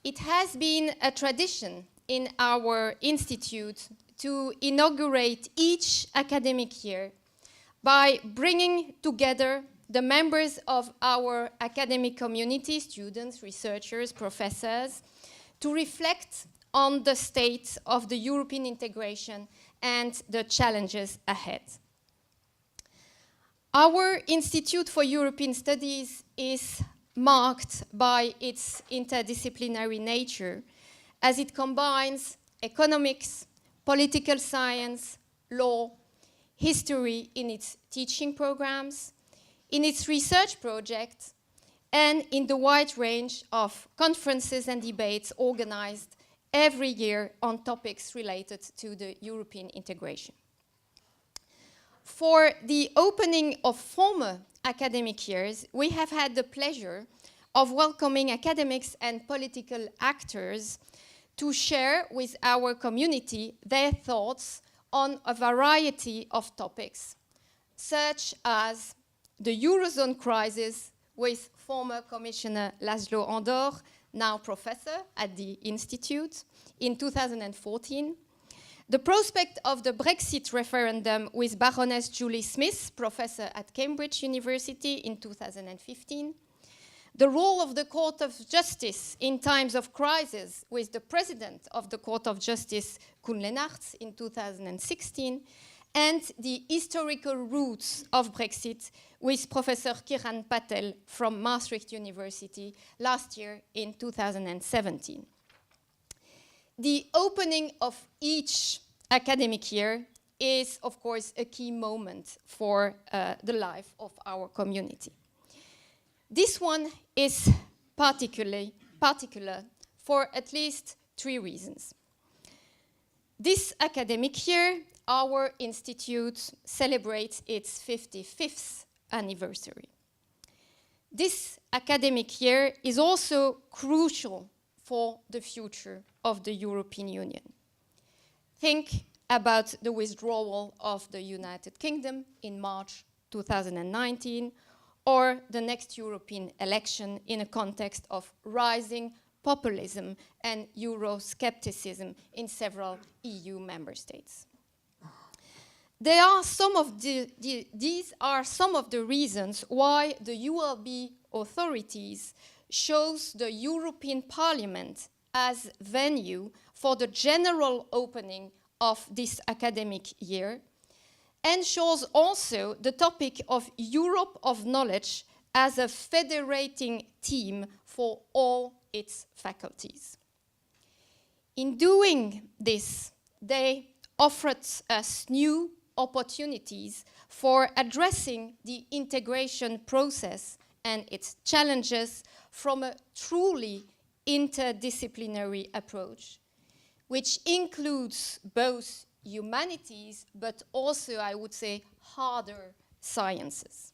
It has been a tradition in our institute to inaugurate each academic year by bringing together the members of our academic community, students, researchers, professors, to reflect on the state of the European integration and the challenges ahead. Our Institute for European Studies is marked by its interdisciplinary nature, as it combines economics, political science, law, history in its teaching programs, in its research projects, and in the wide range of conferences and debates organized every year on topics related to the European integration. For the opening of former academic years, we have had the pleasure of welcoming academics and political actors to share with our community their thoughts on a variety of topics, such as the Eurozone crisis with former Commissioner Laszlo Andor, now professor at the Institute, in 2014, the prospect of the Brexit referendum with Baroness Julie Smith, professor at Cambridge University, in 2015, the role of the Court of Justice in times of crisis with the President of the Court of Justice, Koen Leenaerts, in 2016, and the historical roots of Brexit with Professor Kiran Patel from Maastricht University last year in 2017. The opening of each academic year is, of course, a key moment for the life of our community. This one is particular for at least 3 reasons. This academic year, our institute celebrates its 55th anniversary. This academic year is also crucial for the future of the European Union. Think about the withdrawal of the United Kingdom in March 2019, or the next European election in a context of rising populism and Euroscepticism in several EU member states. These are some of the reasons why the ULB authorities chose the European Parliament as venue for the general opening of this academic year, and chose also the topic of Europe of knowledge as a federating theme for all its faculties. In doing this, they offered us new opportunities for addressing the integration process and its challenges from a truly interdisciplinary approach, which includes both humanities, but also, I would say, harder sciences.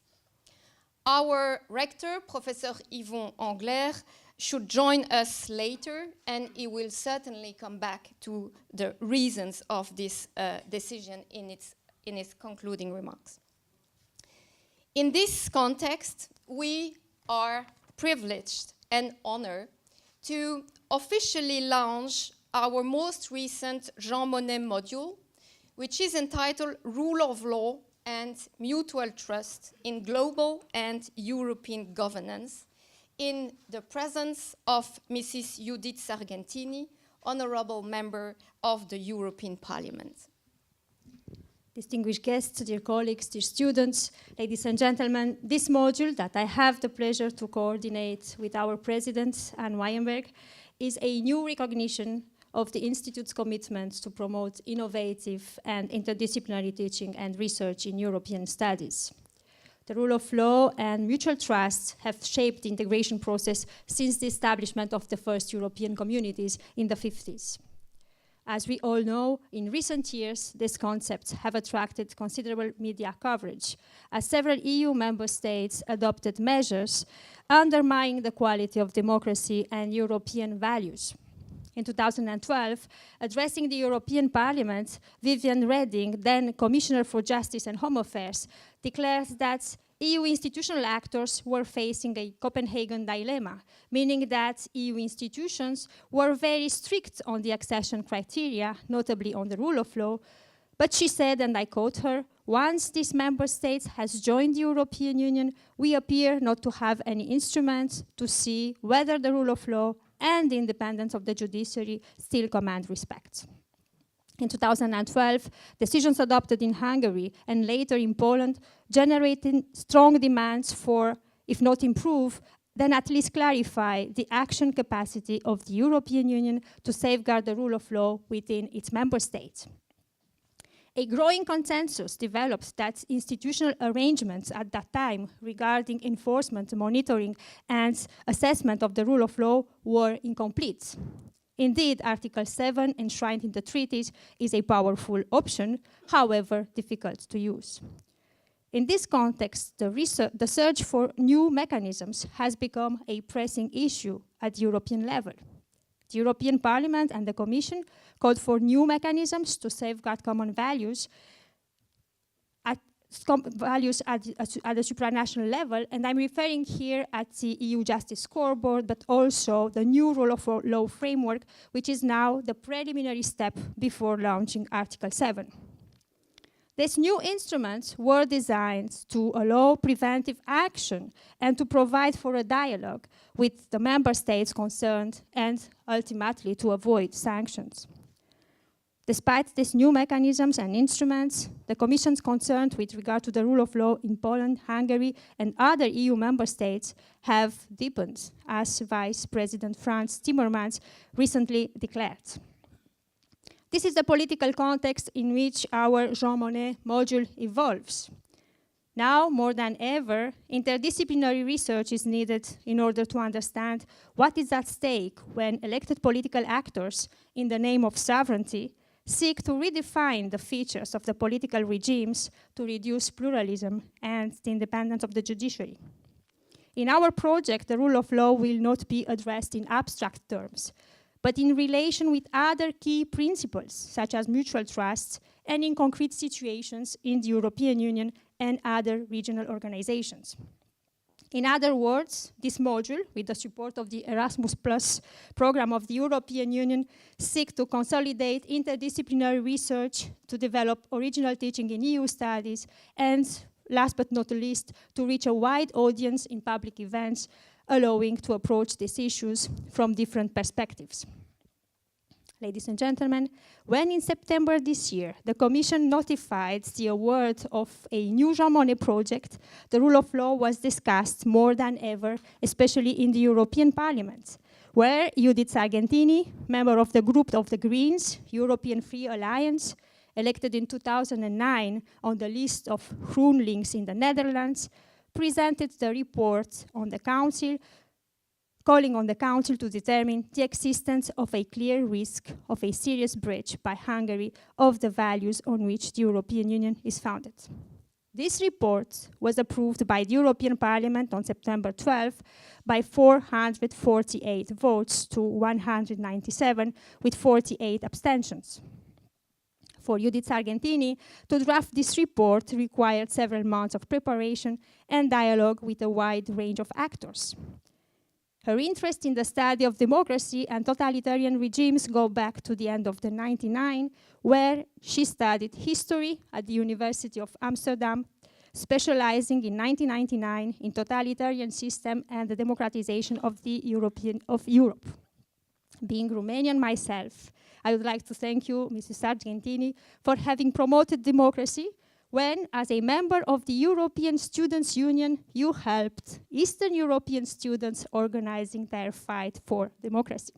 Our rector, Professor Yvon Angler, should join us later, and he will certainly come back to the reasons of this decision in his concluding remarks. In this context, we are privileged and honored to officially launch our most recent Jean Monnet Module, which is entitled Rule of Law and Mutual Trust in Global and European Governance, in the presence of Mrs. Judith Sargentini, Honorable Member of the European Parliament. Distinguished guests, dear colleagues, dear students, ladies and gentlemen, this module that I have the pleasure to coordinate with our President, Anne Weinberg, is a new recognition of the Institute's commitment to promote innovative and interdisciplinary teaching and research in European studies. The rule of law and mutual trust have shaped the integration process since the establishment of the first European communities in the 50s. As we all know, in recent years, these concepts have attracted considerable media coverage, as several EU member states adopted measures undermining the quality of democracy and European values. In 2012, addressing the European Parliament, Viviane Reding, then Commissioner for Justice and Home Affairs, declared that EU institutional actors were facing a Copenhagen dilemma, meaning that EU institutions were very strict on the accession criteria, notably on the rule of law. But she said, and I quote her, "Once this member state has joined the European Union, we appear not to have any instrument to see whether the rule of law and the independence of the judiciary still command respect." In 2012, decisions adopted in Hungary and later in Poland generated strong demands for, if not improve, then at least clarify the action capacity of the European Union to safeguard the rule of law within its member states. A growing consensus developed that institutional arrangements at that time regarding enforcement, monitoring, and assessment of the rule of law were incomplete. Indeed, Article 7, enshrined in the treaties, is a powerful option, however difficult to use. In this context, the search for new mechanisms has become a pressing issue at European level. The European Parliament and the Commission called for new mechanisms to safeguard common values at the supranational level, and I'm referring here at the EU Justice Scoreboard, but also the new rule of law framework, which is now the preliminary step before launching Article 7. These new instruments were designed to allow preventive action and to provide for a dialogue with the member states concerned and ultimately to avoid sanctions. Despite these new mechanisms and instruments, the Commission's concerns with regard to the rule of law in Poland, Hungary, and other EU member states have deepened, as Vice President Franz Timmermans recently declared. This is the political context in which our Jean Monnet Module evolves. Now, more than ever, interdisciplinary research is needed in order to understand what is at stake when elected political actors, in the name of sovereignty, seek to redefine the features of the political regimes to reduce pluralism and the independence of the judiciary. In our project, the rule of law will not be addressed in abstract terms, but in relation with other key principles, such as mutual trust, and in concrete situations in the European Union and other regional organizations. In other words, this module, with the support of the Erasmus Plus program of the European Union, seeks to consolidate interdisciplinary research, to develop original teaching in EU studies, and last but not least, to reach a wide audience in public events, allowing to approach these issues from different perspectives. Ladies and gentlemen, when in September this year, the Commission notified the award of a new Jean Monnet project, the rule of law was discussed more than ever, especially in the European Parliament, where Judith Sargentini, member of the group of the Greens, European Free Alliance, elected in 2009 on the list of GroenLinks in the Netherlands, presented the report on the Council, calling on the Council to determine the existence of a clear risk of a serious breach by Hungary of the values on which the European Union is founded. This report was approved by the European Parliament on September 12 by 448 votes to 197, with 48 abstentions. For Judith Sargentini, to draft this report required several months of preparation and dialogue with a wide range of actors. Her interest in the study of democracy and totalitarian regimes go back to the end of the 1990s, where she studied history at the University of Amsterdam, specializing in 1999 in totalitarian system and the democratization of Europe. Being Romanian myself, I would like to thank you, Mrs. Sargentini, for having promoted democracy when, as a member of the European Students' Union, you helped Eastern European students organizing their fight for democracy.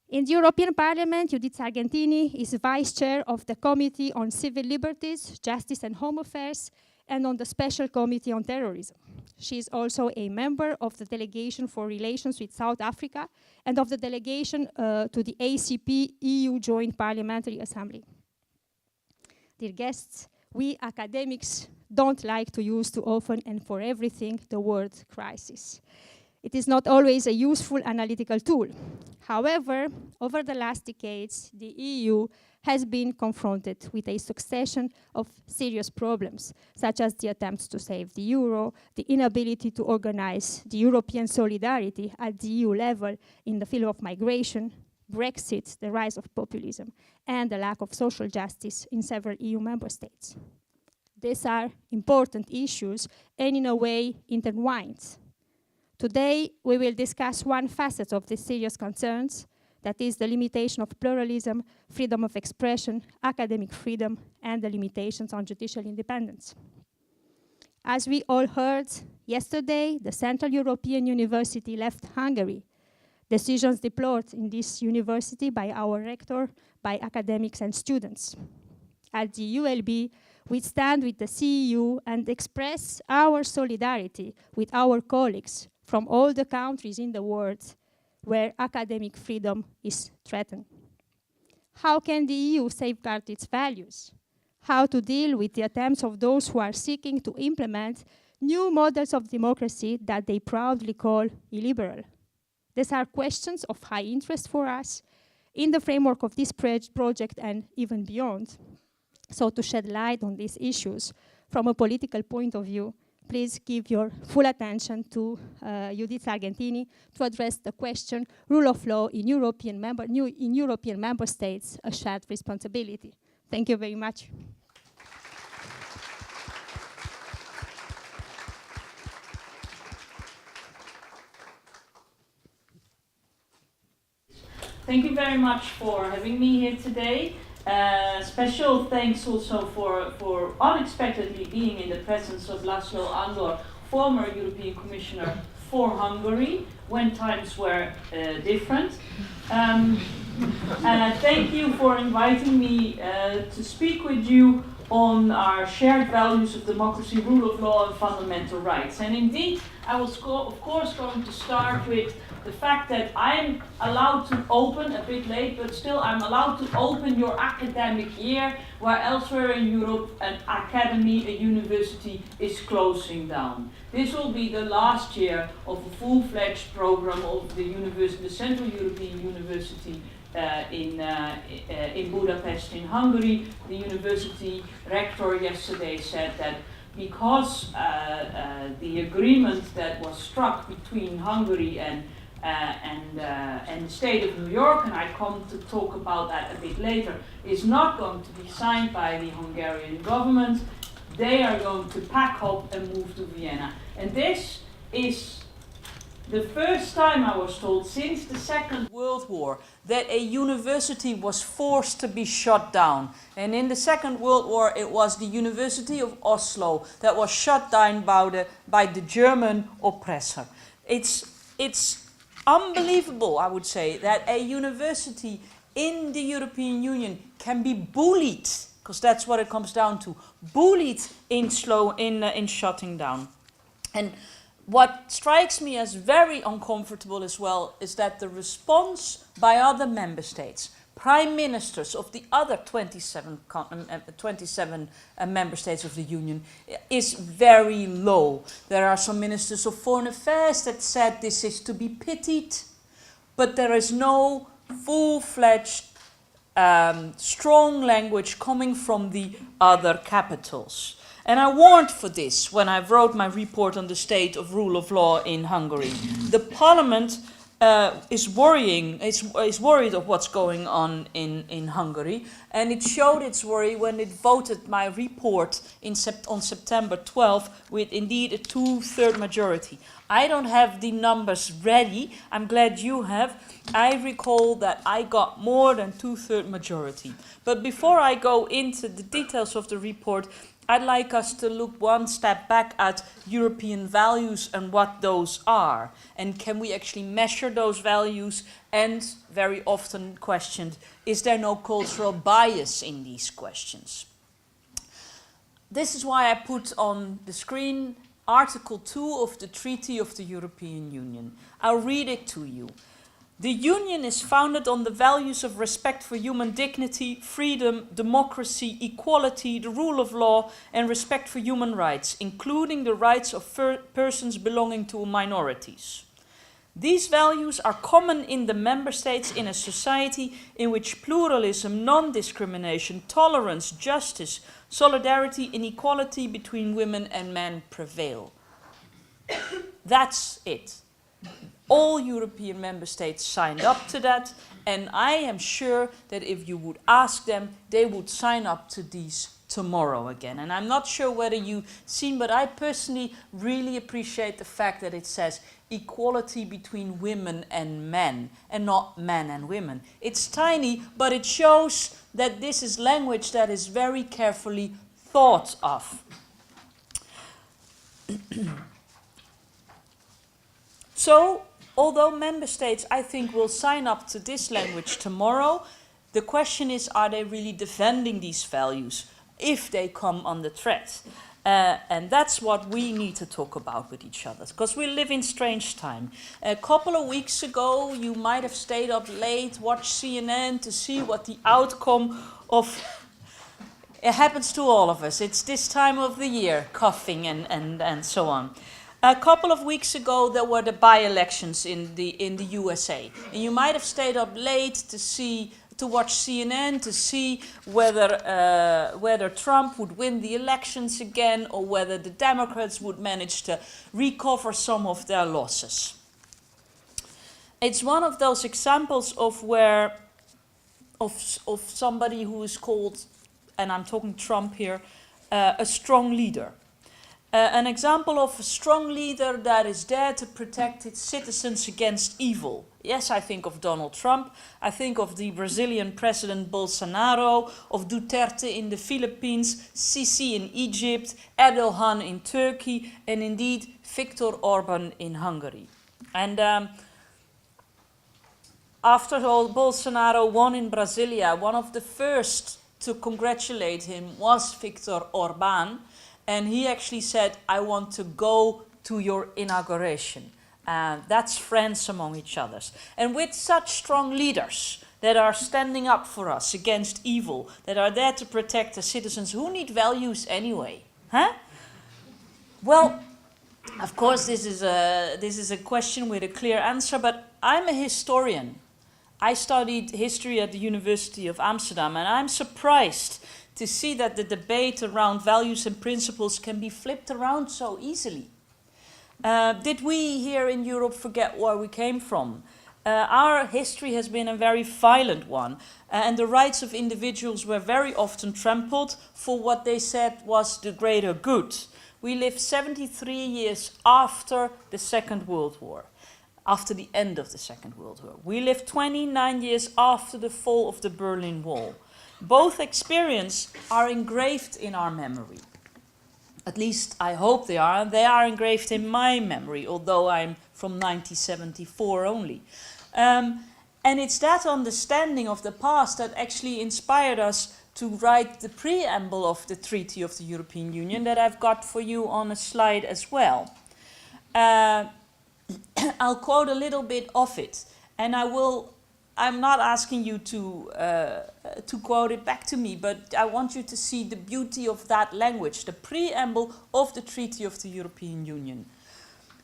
In the European Parliament, Judith Sargentini is Vice Chair of the Committee on Civil Liberties, Justice and Home Affairs, and on the Special Committee on Terrorism. She is also a member of the Delegation for Relations with South Africa and of the delegation to the ACP-EU Joint Parliamentary Assembly. Dear guests, we academics don't like to use too often and for everything the word crisis. It is not always a useful analytical tool. However, over the last decades, the EU has been confronted with a succession of serious problems, such as the attempts to save the euro, the inability to organize the European solidarity at the EU level in the field of migration, Brexit, the rise of populism, and the lack of social justice in several EU member states. These are important issues and in a way intertwined. Today, we will discuss one facet of these serious concerns, that is the limitation of pluralism, freedom of expression, academic freedom, and the limitations on judicial independence. As we all heard, yesterday, the Central European University left Hungary. Decisions deplored in this university by our rector, by academics and students. At the ULB, we stand with the CEU and express our solidarity with our colleagues from all the countries in the world where academic freedom is threatened. How can the EU safeguard its values? How to deal with the attempts of those who are seeking to implement new models of democracy that they proudly call illiberal? These are questions of high interest for us in the framework of this project and even beyond. So to shed light on these issues from a political point of view, please give your full attention to Judith Sargentini to address the question, rule of law in European member states, a shared responsibility. Thank you very much. Thank you very much for having me here today. Special thanks also for unexpectedly being in the presence of Laszlo Andor, former European Commissioner for Hungary, when times were different. Thank you for inviting me to speak with you on our shared values of democracy, rule of law and fundamental rights. And indeed, I was of course going to start with the fact that I'm allowed to open, a bit late, but still I'm allowed to open your academic year, where elsewhere in Europe an academy, a university, is closing down. This will be the last year of a full-fledged program of the university, the Central European University in Budapest in Hungary. The university rector yesterday said that because the agreement that was struck between Hungary and the state of New York, and I come to talk about that a bit later, is not going to be signed by the Hungarian government. They are going to pack up and move to Vienna. And this is the first time, I was told, since the Second World War that a university was forced to be shut down. And in the Second World War, it was the University of Oslo that was shut down by the German oppressor. It's unbelievable, I would say, that a university in the European Union can be bullied, because that's what it comes down to, bullied in shutting down. And what strikes me as very uncomfortable as well is that the response by other member states, prime ministers of the other 27 member states of the Union, is very low. There are some ministers of foreign affairs that said this is to be pitied, but there is no full-fledged strong language coming from the other capitals. And I warned for this when I wrote my report on the state of rule of law in Hungary. The parliament is worried of what's going on in Hungary, and it showed its worry when it voted my report on September 12th with indeed a 2/3 majority. I don't have the numbers ready. I'm glad you have. I recall that I got more than 2/3 majority. But before I go into the details of the report, I'd like us to look one step back at European values and what those are. And can we actually measure those values? And very often questioned, is there no cultural bias in these questions? This is why I put on the screen Article 2 of the Treaty of the European Union. I'll read it to you. The Union is founded on the values of respect for human dignity, freedom, democracy, equality, the rule of law, and respect for human rights, including the rights of persons belonging to minorities. These values are common in the member states in a society in which pluralism, non-discrimination, tolerance, justice, solidarity and equality between women and men prevail. That's it. All European member states signed up to that, and I am sure that if you would ask them, they would sign up to these tomorrow again. And I'm not sure whether you've seen, but I personally really appreciate the fact that it says equality between women and men, and not men and women. It's tiny, but it shows that this is language that is very carefully thought of. So, although member states, I think, will sign up to this language tomorrow, the question is, are they really defending these values if they come under threat? And that's what we need to talk about with each other, because we live in strange time. A couple of weeks ago, you might have stayed up late, watched CNN to see what the outcome of... It happens to all of us. It's this time of the year, coughing and so on. A couple of weeks ago, there were the by-elections in the USA, and you might have stayed up late to watch CNN to see whether Trump would win the elections again, or whether the Democrats would manage to recover some of their losses. It's one of those examples of somebody who is called, and I'm talking Trump here, a strong leader. An example of a strong leader that is there to protect its citizens against evil. Yes, I think of Donald Trump, I think of the Brazilian President Bolsonaro, of Duterte in the Philippines, Sisi in Egypt, Erdogan in Turkey, and indeed Viktor Orban in Hungary. And after all, Bolsonaro won in Brasilia, one of the first to congratulate him was Viktor Orban. And he actually said, I want to go to your inauguration. That's friends among each other. And with such strong leaders that are standing up for us against evil, that are there to protect the citizens, who need values anyway? Huh? Well, of course, this is a question with a clear answer, but I'm a historian. I studied history at the University of Amsterdam, and I'm surprised to see that the debate around values and principles can be flipped around so easily. Did we here in Europe forget where we came from? Our history has been a very violent one, and the rights of individuals were very often trampled for what they said was the greater good. We lived 73 years after the Second World War, after the end of the Second World War. We lived 29 years after the fall of the Berlin Wall. Both experiences are engraved in our memory. At least I hope they are, and they are engraved in my memory, although I'm from 1974 only. And it's that understanding of the past that actually inspired us to write the preamble of the Treaty of the European Union that I've got for you on a slide as well. I'll quote a little bit of it, and I'm not asking you to quote it back to me, but I want you to see the beauty of that language, the preamble of the Treaty of the European Union.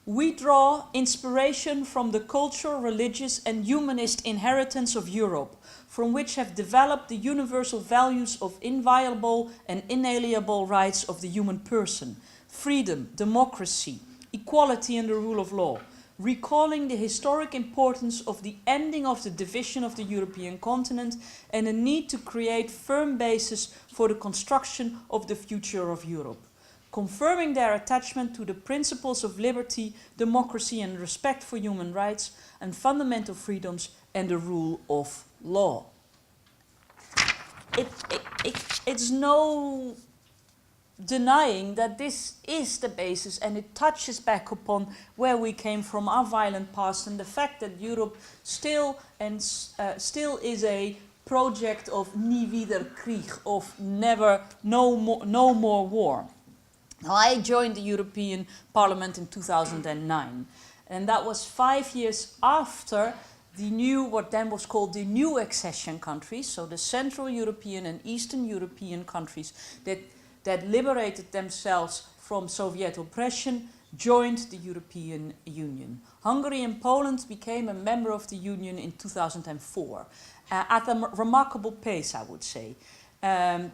We draw inspiration from the cultural, religious and humanist inheritance of Europe, from which have developed the universal values of inviolable and inalienable rights of the human person, freedom, democracy, equality and the rule of law, recalling the historic importance of the ending of the division of the European continent and the need to create firm basis for the construction of the future of Europe, confirming their attachment to the principles of liberty, democracy and respect for human rights and fundamental freedoms and the rule of law. It's no denying that this is the basis, and it touches back upon where we came from, our violent past, and the fact that Europe still is a project of nie wieder Krieg, of no more war. Now, I joined the European Parliament in 2009, and that was 5 years after the new, what then was called the new accession countries, so the Central European and Eastern European countries that liberated themselves from Soviet oppression, joined the European Union. Hungary and Poland became a member of the Union in 2004, at a remarkable pace, I would say.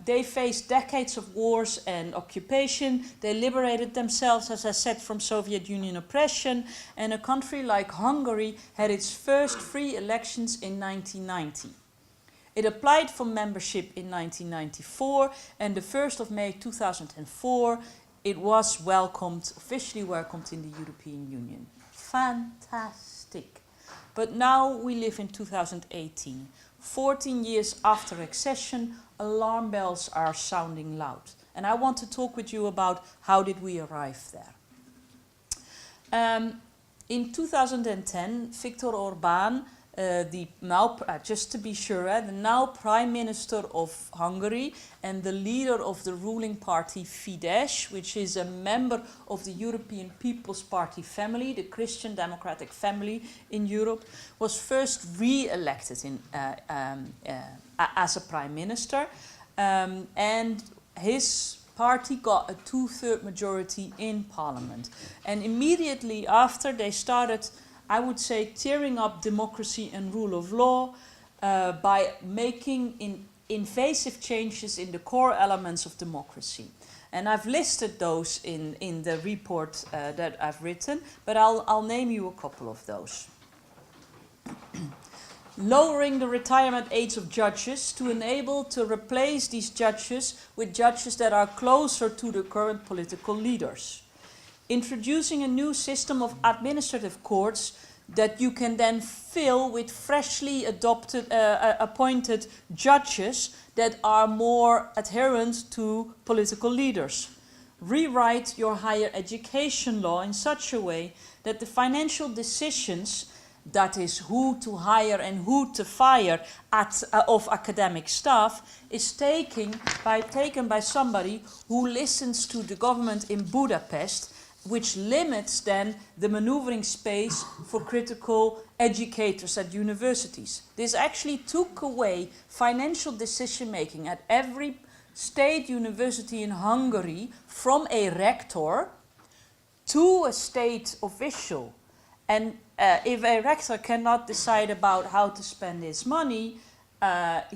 They faced decades of wars and occupation. They liberated themselves, as I said, from Soviet Union oppression. And a country like Hungary had its first free elections in 1990. It applied for membership in 1994, and the 1st of May 2004, it was welcomed, officially welcomed in the European Union. Fantastic. But now we live in 2018. 14 years after accession, alarm bells are sounding loud. And I want to talk with you about how did we arrive there. In 2010, Viktor Orbán, just to be sure, the now Prime Minister of Hungary and the leader of the ruling party Fidesz, which is a member of the European People's Party family, the Christian Democratic family in Europe, was first re-elected as a Prime Minister, and his party got a 2/3 majority in Parliament. And immediately after, they started, I would say, tearing up democracy and rule of law by making invasive changes in the core elements of democracy. And I've listed those in the report that I've written, but I'll name you a couple of those. Lowering the retirement age of judges to enable to replace these judges with judges that are closer to the current political leaders. Introducing a new system of administrative courts that you can then fill with freshly appointed judges that are more adherent to political leaders. Rewrite your higher education law in such a way that the financial decisions, that is who to hire and who to fire of academic staff, is taken by somebody who listens to the government in Budapest, which limits then the maneuvering space for critical educators at universities. This actually took away financial decision making at every state university in Hungary from a rector to a state official. And if a rector cannot decide about how to spend his money,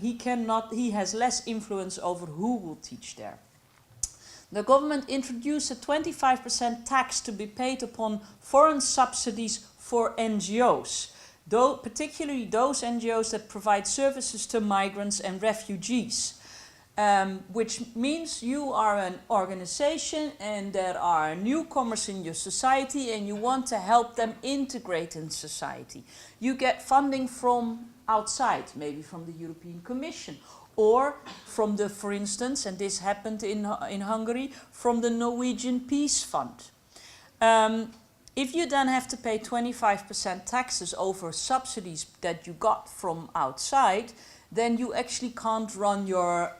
he has less influence over who will teach there. The government introduced a 25% tax to be paid upon foreign subsidies for NGOs, particularly those NGOs that provide services to migrants and refugees. Which means you are an organization and there are newcomers in your society and you want to help them integrate in society. You get funding from outside, maybe from the European Commission, or from the, for instance, and this happened in Hungary, from the Norwegian Peace Fund. If you then have to pay 25% taxes over subsidies that you got from outside, then you actually can't run your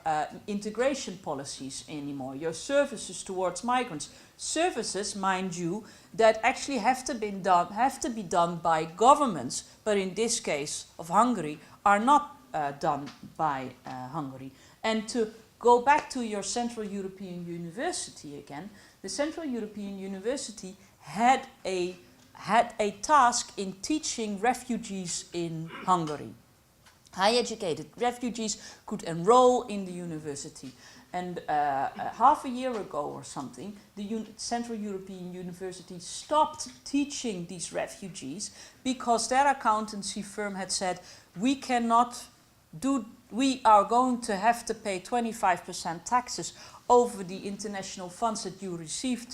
integration policies anymore, your services towards migrants. Services, mind you, that actually have to be done by governments, but in this case of Hungary, are not done by Hungary. And to go back to your Central European University again, the Central European University had a task in teaching refugees in Hungary. High educated refugees could enroll in the university. And half a year ago or something, the Central European University stopped teaching these refugees because their accountancy firm had said, we are going to have to pay 25% taxes over the international funds that you receive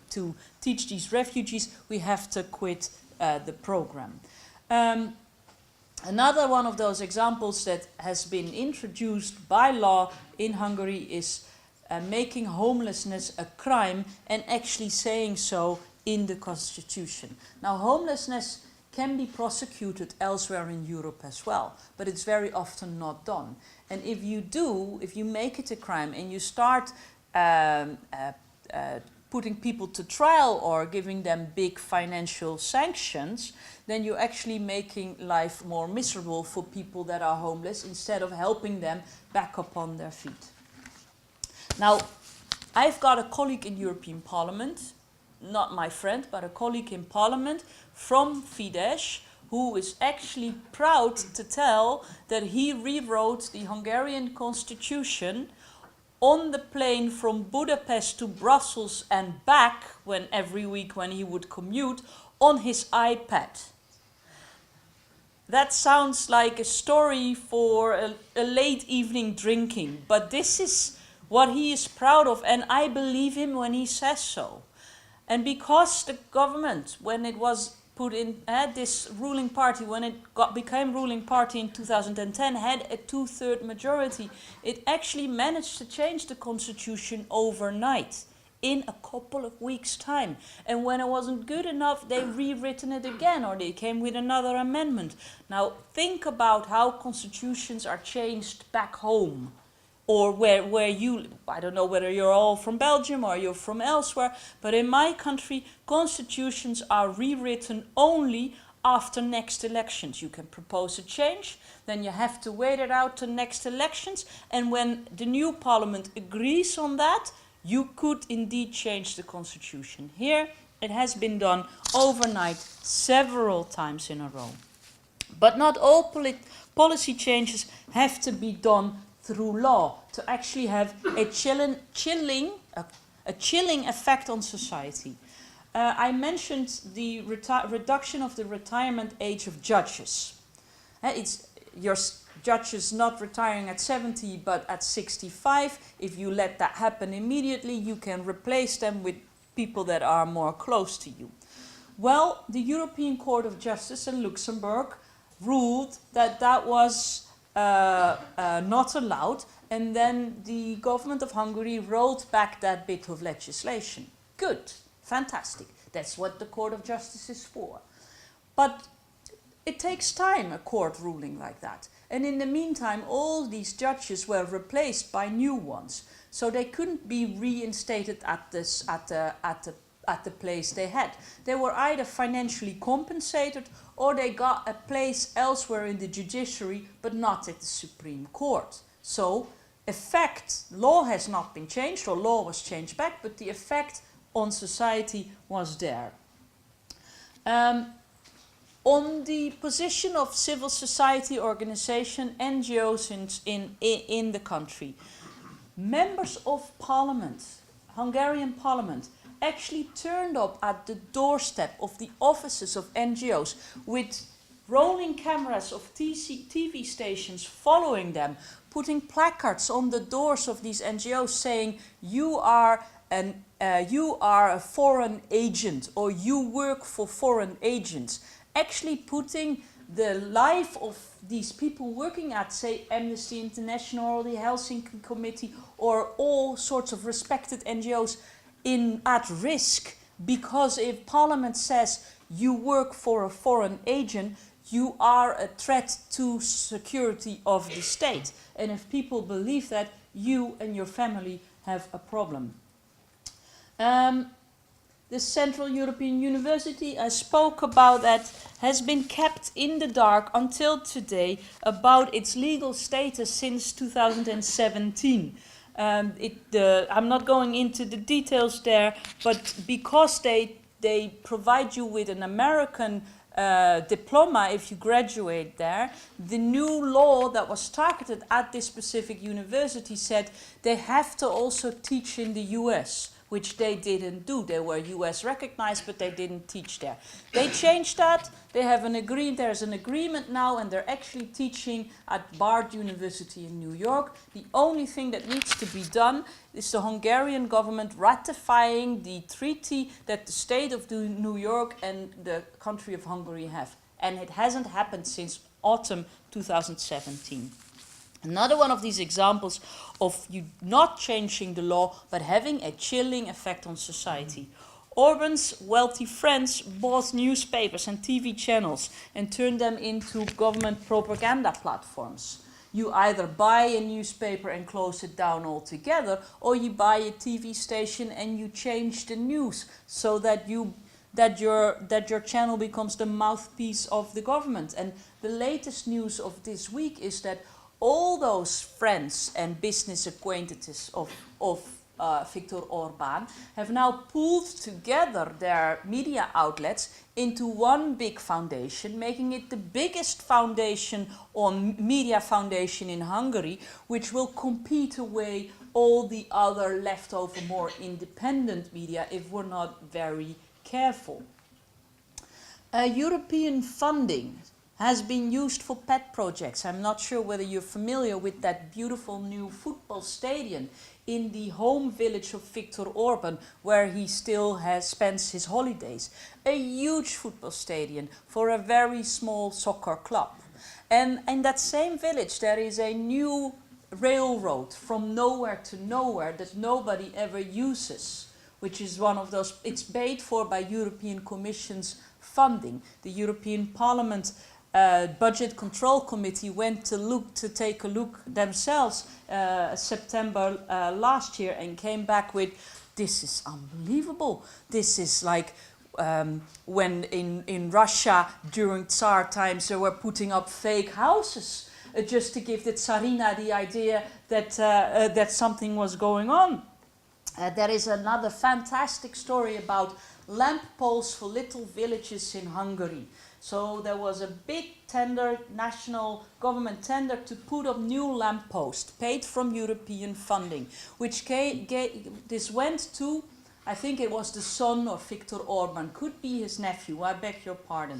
to teach these refugees. We have to quit the program. Another one of those examples that has been introduced by law in Hungary is making homelessness a crime and actually saying so in the constitution. Now, homelessness can be prosecuted elsewhere in Europe as well, but it's very often not done. And if you make it a crime and you start putting people to trial or giving them big financial sanctions, then you're actually making life more miserable for people that are homeless instead of helping them back up on their feet. Now, I've got a colleague in European Parliament not my friend, but a colleague in parliament from Fidesz, who is actually proud to tell that he rewrote the Hungarian constitution on the plane from Budapest to Brussels and back every week when he would commute on his iPad. That sounds like a story for a late evening drinking, but this is what he is proud of, and I believe him when he says so. And because the government, when it was put in, this ruling party, when it became ruling party in 2010, had a 2/3 majority, it actually managed to change the constitution overnight, in a couple of weeks' time. And when it wasn't good enough, they rewritten it again, or they came with another amendment. Now, think about how constitutions are changed back home, or where you, I don't know whether you're all from Belgium or you're from elsewhere, but in my country, constitutions are rewritten only after next elections. You can propose a change, then you have to wait it out to next elections, and when the new parliament agrees on that, you could indeed change the constitution. Here, it has been done overnight several times in a row. But not all policy changes have to be done through law to actually have a chilling effect on society. I mentioned the reduction of the retirement age of judges. It's your judges not retiring at 70 but at 65. If you let that happen immediately, you can replace them with people that are more close to you. Well, the European Court of Justice in Luxembourg ruled that that was not allowed, and then the government of Hungary rolled back that bit of legislation. Good, fantastic. That's what the Court of Justice is for. But it takes time, a court ruling like that. And in the meantime, all these judges were replaced by new ones. So they couldn't be reinstated at the place they had. They were either financially compensated or they got a place elsewhere in the judiciary, but not at the Supreme Court. So, effect, law has not been changed, or law was changed back, but the effect on society was there. On the position of civil society organization, NGOs in the country, members of parliament, Hungarian parliament, actually turned up at the doorstep of the offices of NGOs with rolling cameras of TV stations following them, putting placards on the doors of these NGOs saying, you are a foreign agent, or you work for foreign agents. Actually putting the life of these people working at, say, Amnesty International or the Helsinki Committee or all sorts of respected NGOs at risk, because if Parliament says you work for a foreign agent, you are a threat to security of the state. And if people believe that, you and your family have a problem. The Central European University, I spoke about that, has been kept in the dark until today about its legal status since 2017. I'm not going into the details there, but because they provide you with an American diploma if you graduate there, the new law that was targeted at this specific university said they have to also teach in the US, which they didn't do. They were US recognized, but they didn't teach there. They changed that. They have there's an agreement now, and they're actually teaching at Bard University in New York. The only thing that needs to be done is the Hungarian government ratifying the treaty that the state of New York and the country of Hungary have. And it hasn't happened since autumn 2017. Another one of these examples of you not changing the law, but having a chilling effect on society. Orban's wealthy friends bought newspapers and TV channels and turned them into government propaganda platforms. You either buy a newspaper and close it down altogether, or you buy a TV station and you change the news so that your channel becomes the mouthpiece of the government. And the latest news of this week is that all those friends and business acquaintances of Viktor Orban, have now pulled together their media outlets into one big foundation, making it the biggest foundation on media foundation in Hungary, which will compete away all the other leftover more independent media if we're not very careful. European funding has been used for pet projects. I'm not sure whether you're familiar with that beautiful new football stadium in the home village of Viktor Orban, where he still spends his holidays. A huge football stadium for a very small soccer club. And in that same village there is a new railroad from nowhere to nowhere that nobody ever uses, which is one of those, it's paid for by European Commission's funding. The European Parliament Budget Control Committee went to take a look themselves September last year and came back with, this is unbelievable. This is like when in Russia during Tsar times they were putting up fake houses just to give the Tsarina the idea that, that something was going on. There is another fantastic story about lamp poles for little villages in Hungary. So there was a big tender, national government tender to put up new lamp posts, paid from European funding, which this went to, I think it was the son of Viktor Orban, could be his nephew, I beg your pardon.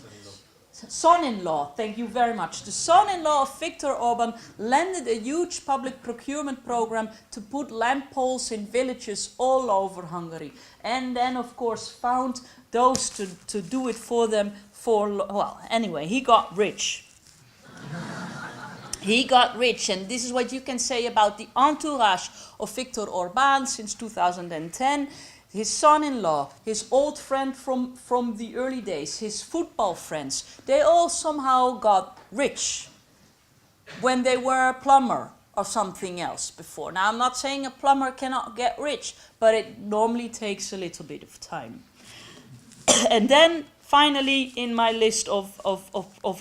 Son-in-law, thank you very much. The son-in-law of Viktor Orban landed a huge public procurement program to put lamp poles in villages all over Hungary. And then, of course, found those to do it for them for, well, anyway, he got rich. He got rich, and this is what you can say about the entourage of Viktor Orban since 2010. His son-in-law, his old friend from the early days, his football friends, they all somehow got rich when they were a plumber or something else before. Now, I'm not saying a plumber cannot get rich, but it normally takes a little bit of time. And then, finally, in my list of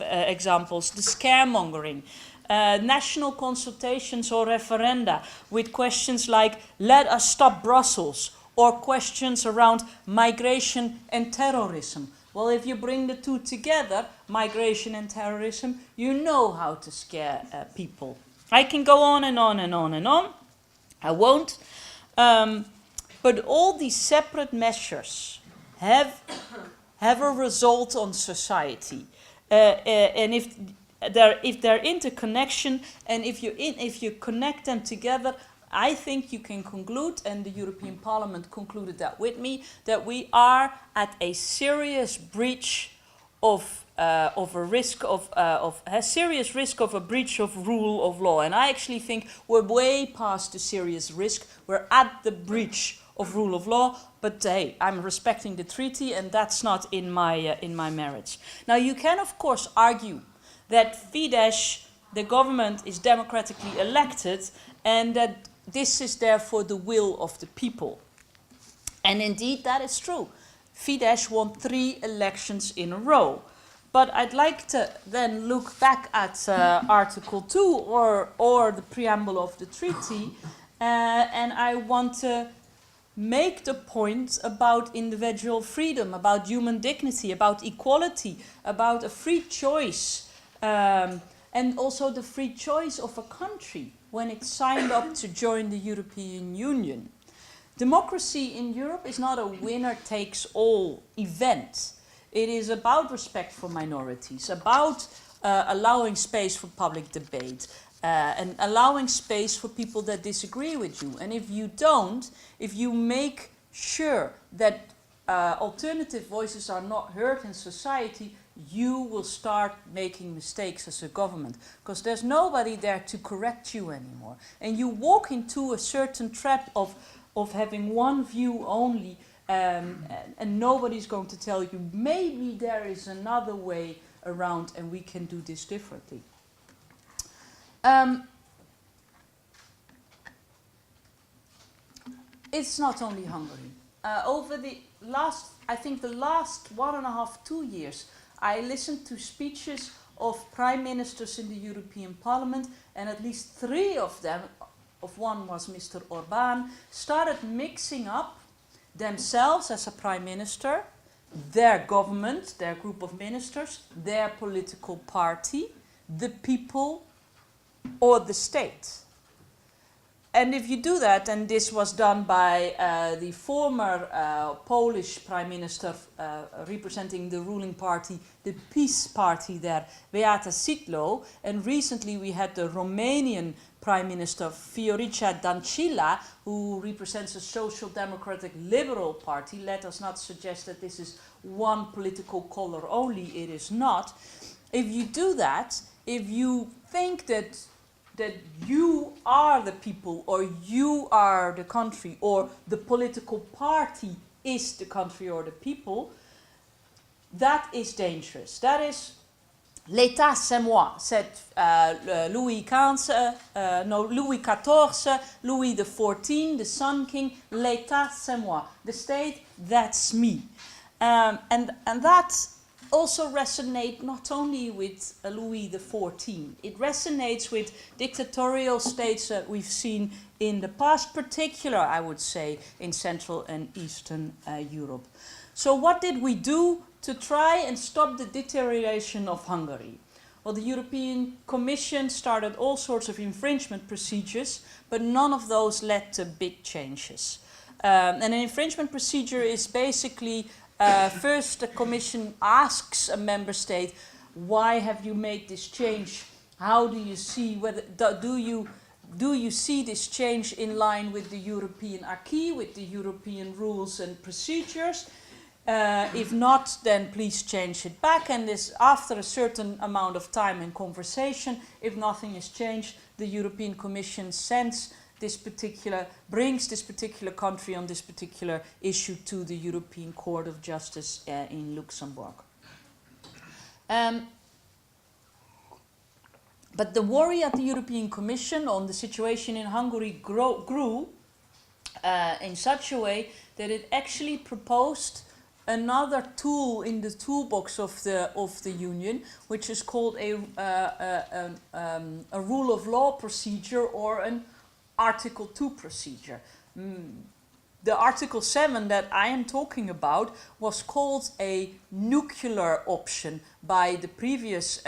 examples, the scaremongering. National consultations or referenda with questions like, let us stop Brussels, or questions around migration and terrorism. Well, if you bring the two together, migration and terrorism, you know how to scare people. I can go on and on and on and on. I won't. But all these separate measures have a result on society. And if they're interconnection, and if you connect them together, I think you can conclude, and the European Parliament concluded that with me, that we are at a serious breach of a risk of a serious risk of a breach of rule of law. And I actually think we're way past the serious risk. We're at the breach of rule of law. But hey, I'm respecting the treaty, and that's not in my merits. Now, you can of course argue that Fidesz, the government, is democratically elected, and that this is therefore the will of the people. And indeed, that is true. Fidesz won 3 elections in a row. But I'd like to then look back at Article 2 or the preamble of the treaty, and I want to make the point about individual freedom, about human dignity, about equality, about a free choice, and also the free choice of a country when it signed up to join the European Union. Democracy in Europe is not a winner-takes-all event. It is about respect for minorities, about allowing space for public debate, and allowing space for people that disagree with you. And if you don't, if you make sure that alternative voices are not heard in society, you will start making mistakes as a government, because there's nobody there to correct you anymore. And you walk into a certain trap of having one view only, and nobody's going to tell you, maybe there is another way around and we can do this differently. It's not only Hungary. Over the last 1.5, 2 years, I listened to speeches of prime ministers in the European Parliament, and at least 3 of them of one was Mr. Orbán, started mixing up themselves as a prime minister, their government, their group of ministers, their political party, the people, or the state. And if you do that, and this was done by the former Polish prime minister representing the ruling party, the Peace Party there, Beata Szydło, and recently we had the Romanian prime minister Viorica Dăncilă, who represents a social democratic liberal party. Let us not suggest that this is one political color only, it is not. If you do that, if you think that you are the people, or you are the country, or the political party is the country or the people, that is dangerous. That is, l'État c'est moi, said Louis XIV, Louis XIV, the Sun King, l'État c'est moi, the state, that's me. And that also resonate not only with Louis XIV, it resonates with dictatorial states that we've seen in the past, particular, I would say, in Central and Eastern Europe. So what did we do to try and stop the deterioration of Hungary? Well, the European Commission started all sorts of infringement procedures, but none of those led to big changes. And an infringement procedure is basically first, the Commission asks a member state, why have you made this change? How do you see whether do you see this change in line with the European acquis, with the European rules and procedures? If not, then please change it back. And this, after a certain amount of time and conversation, if nothing is changed, the European Commission brings this particular country on this particular issue to the European Court of Justice in Luxembourg. But the worry at the European Commission on the situation in Hungary grew in such a way that it actually proposed another tool in the toolbox of the Union, which is called a rule of law procedure, or an Article 2 procedure. The Article 7 that I am talking about was called a nuclear option by the previous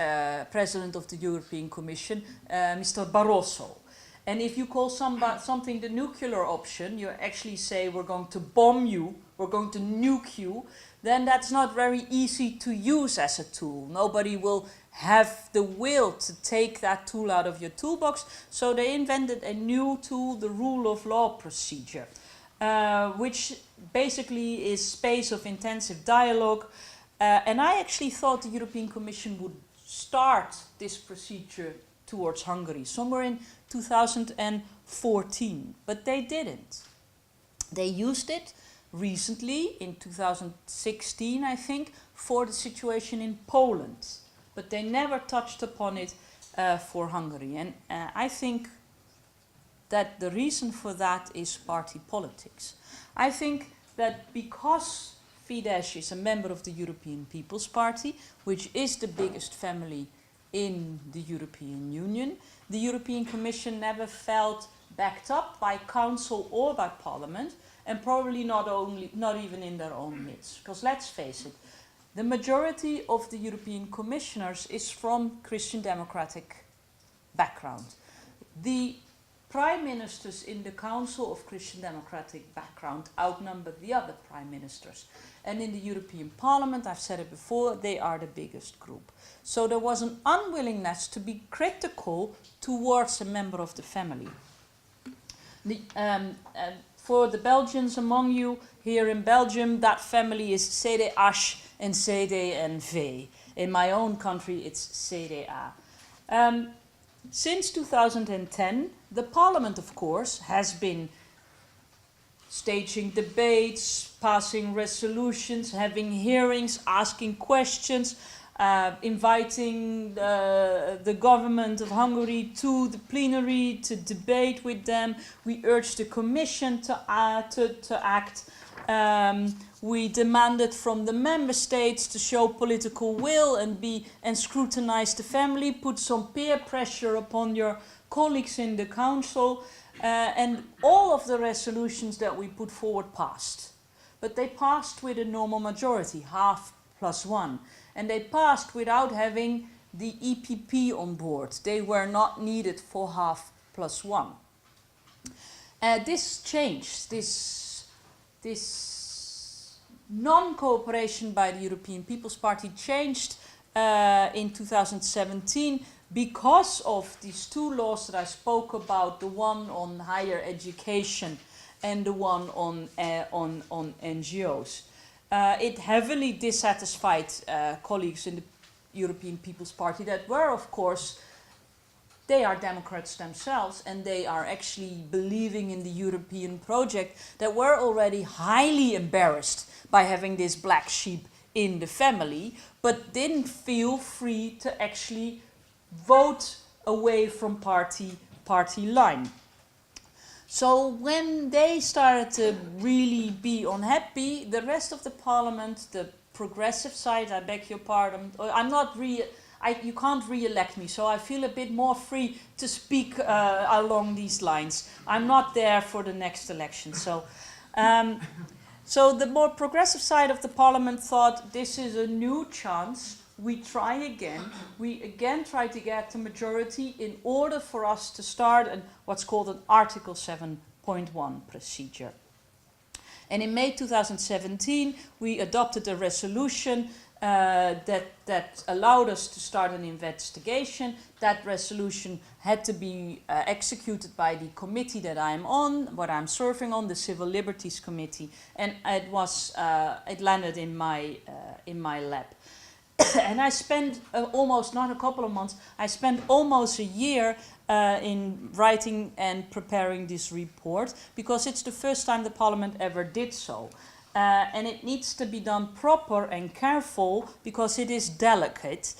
President of the European Commission, Mr. Barroso. And if you call something the nuclear option, you actually say we're going to bomb you, we're going to nuke you, then that's not very easy to use as a tool. Nobody will have the will to take that tool out of your toolbox. So they invented a new tool, the rule of law procedure, which basically is space of intensive dialogue. And I actually thought the European Commission would start this procedure towards Hungary somewhere in 2014, but they didn't. They used it recently in 2016, I think, for the situation in Poland, but they never touched upon it for Hungary. And I think that the reason for that is party politics. I think that because Fidesz is a member of the European People's Party, which is the biggest family in the European Union, the European Commission never felt backed up by Council or by Parliament, and probably not even in their own midst. Because let's face it, the majority of the European commissioners is from Christian democratic background. The prime ministers in the Council of Christian democratic background outnumber the other prime ministers. And in the European Parliament, I've said it before, they are the biggest group. So there was an unwillingness to be critical towards a member of the family. For the Belgians among you, here in Belgium, that family is CDH and CD&V. In my own country, it's CDA. Since 2010, the Parliament, of course, has been staging debates, passing resolutions, having hearings, asking questions, inviting the government of Hungary to the plenary to debate with them. We urged the Commission to act. We demanded from the member states to show political will and scrutinize the family, put some peer pressure upon your colleagues in the council. And all of the resolutions that we put forward passed. But they passed with a normal majority, half plus one. And they passed without having the EPP on board. They were not needed for half plus one. This changed, this non-cooperation by the European People's Party changed in 2017 because of these two laws that I spoke about, the one on higher education and the one on NGOs. It heavily dissatisfied colleagues in the European People's Party that were, of course, they are Democrats themselves and they are actually believing in the European project, that were already highly embarrassed by having this black sheep in the family, but didn't feel free to actually vote away from party line. So when they started to really be unhappy, the rest of the parliament, the progressive side, I beg your pardon, you can't re-elect me, so I feel a bit more free to speak along these lines. I'm not there for the next election. So, so the more progressive side of the parliament thought this is a new chance. We try again. We again try to get the majority in order for us to start what's called an Article 7.1 procedure. And in May 2017, we adopted a resolution that allowed us to start an investigation. That resolution had to be executed by the committee that I'm on, what I'm serving on, the Civil Liberties Committee, and it landed in my lap. And I spent almost, not a couple of months, I spent almost a year in writing and preparing this report, because it's the first time the Parliament ever did so. And it needs to be done proper and careful, because it is delicate.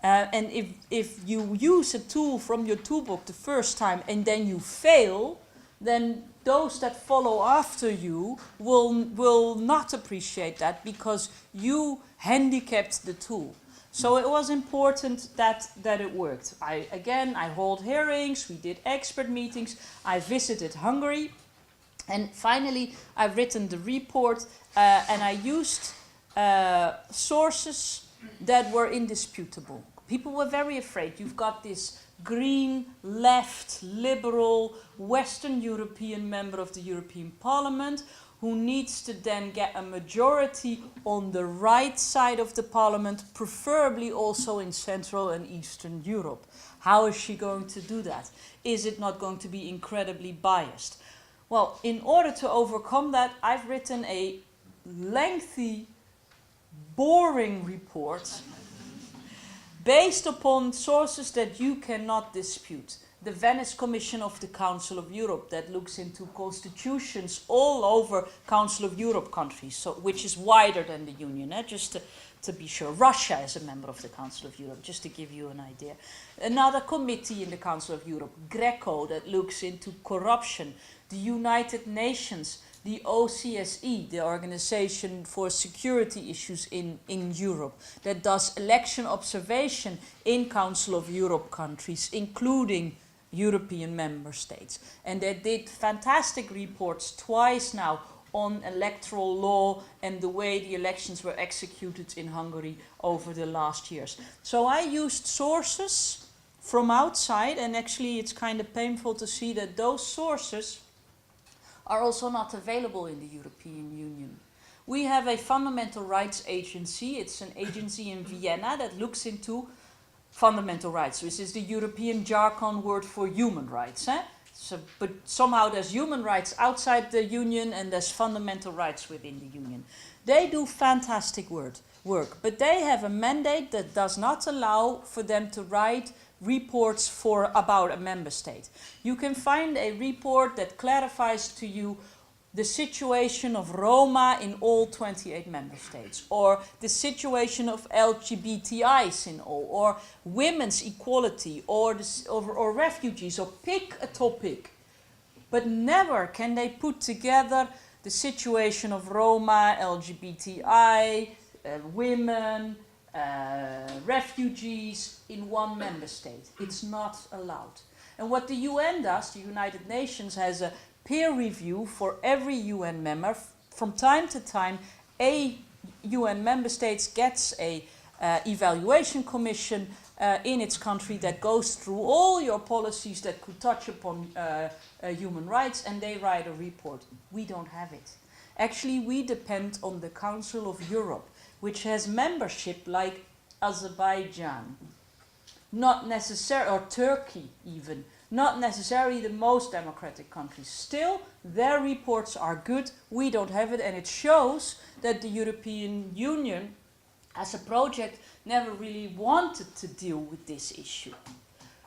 And if you use a tool from your toolbox the first time and then you fail, then those that follow after you will not appreciate that, because you handicapped the tool. So it was important that it worked. I hold hearings, we did expert meetings, I visited Hungary, and finally I've written the report, and I used sources that were indisputable. People were very afraid. You've got this green, left, liberal, Western European member of the European Parliament who needs to then get a majority on the right side of the Parliament, preferably also in Central and Eastern Europe. How is she going to do that? Is it not going to be incredibly biased? Well, in order to overcome that, I've written a lengthy, boring report based upon sources that you cannot dispute. The Venice Commission of the Council of Europe, that looks into constitutions all over Council of Europe countries, so, which is wider than the Union, just to be sure. Russia is a member of the Council of Europe, just to give you an idea. Another committee in the Council of Europe, Greco, that looks into corruption. The United Nations, the OCSE, the Organization for Security Issues in Europe, that does election observation in Council of Europe countries, including European member states. And they did fantastic reports twice now on electoral law and the way the elections were executed in Hungary over the last years. So I used sources from outside, and actually it's kind of painful to see that those sources are also not available in the European Union. We have a fundamental rights agency. It's an agency in Vienna that looks into fundamental rights, which is the European jargon word for human rights. So, but somehow there's human rights outside the Union and there's fundamental rights within the Union. They do fantastic work, but they have a mandate that does not allow for them to write reports about a member state. You can find a report that clarifies to you the situation of Roma in all 28 member states, or the situation of LGBTIs in all, or women's equality, or refugees, or pick a topic. But never can they put together the situation of Roma, LGBTI, women, refugees in one member state. It's not allowed. And what the UN does, the United Nations has a peer review for every UN member. From time to time, a UN member state gets a evaluation commission in its country that goes through all your policies that could touch upon human rights, and they write a report. We don't have it. Actually, we depend on the Council of Europe, which has membership like Azerbaijan, not necessarily, or Turkey even, not necessarily the most democratic countries. Still, their reports are good, we don't have it, and it shows that the European Union as a project never really wanted to deal with this issue.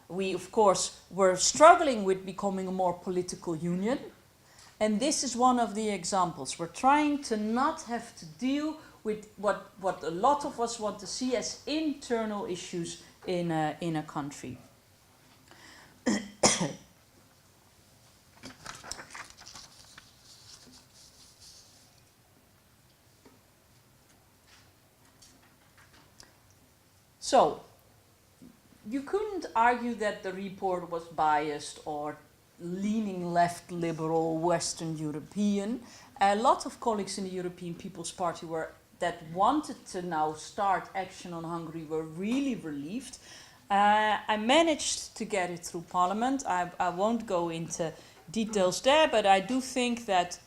We, of course, were struggling with becoming a more political union, and this is one of the examples. We're trying to not have to deal with what a lot of us want to see as internal issues in a country. So, you couldn't argue that the report was biased or leaning left, liberal, Western European. A lot of colleagues in the European People's Party that wanted to now start action on Hungary were really relieved. I managed to get it through Parliament. I won't go into details there, but I do think that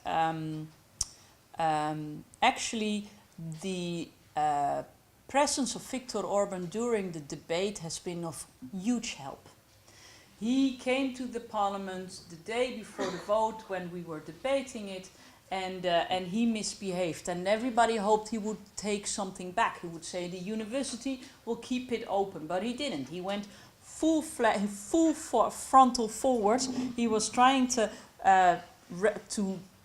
actually the presence of Viktor Orban during the debate has been of huge help. He came to the Parliament the day before the vote when we were debating it, and he misbehaved, and everybody hoped he would take something back. He would say the university will keep it open, but he didn't. He went full frontal forward. He was trying to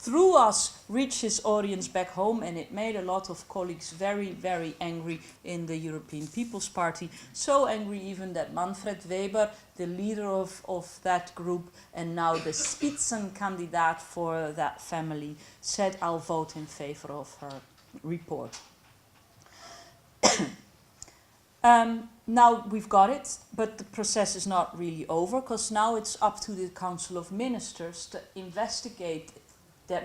through us reach his audience back home, and it made a lot of colleagues very, very angry in the European People's Party. So angry even that Manfred Weber, the leader of that group and now the Spitzenkandidat for that family, said, I'll vote in favor of her report. Now we've got it, but the process is not really over, because now it's up to the Council of Ministers to investigate,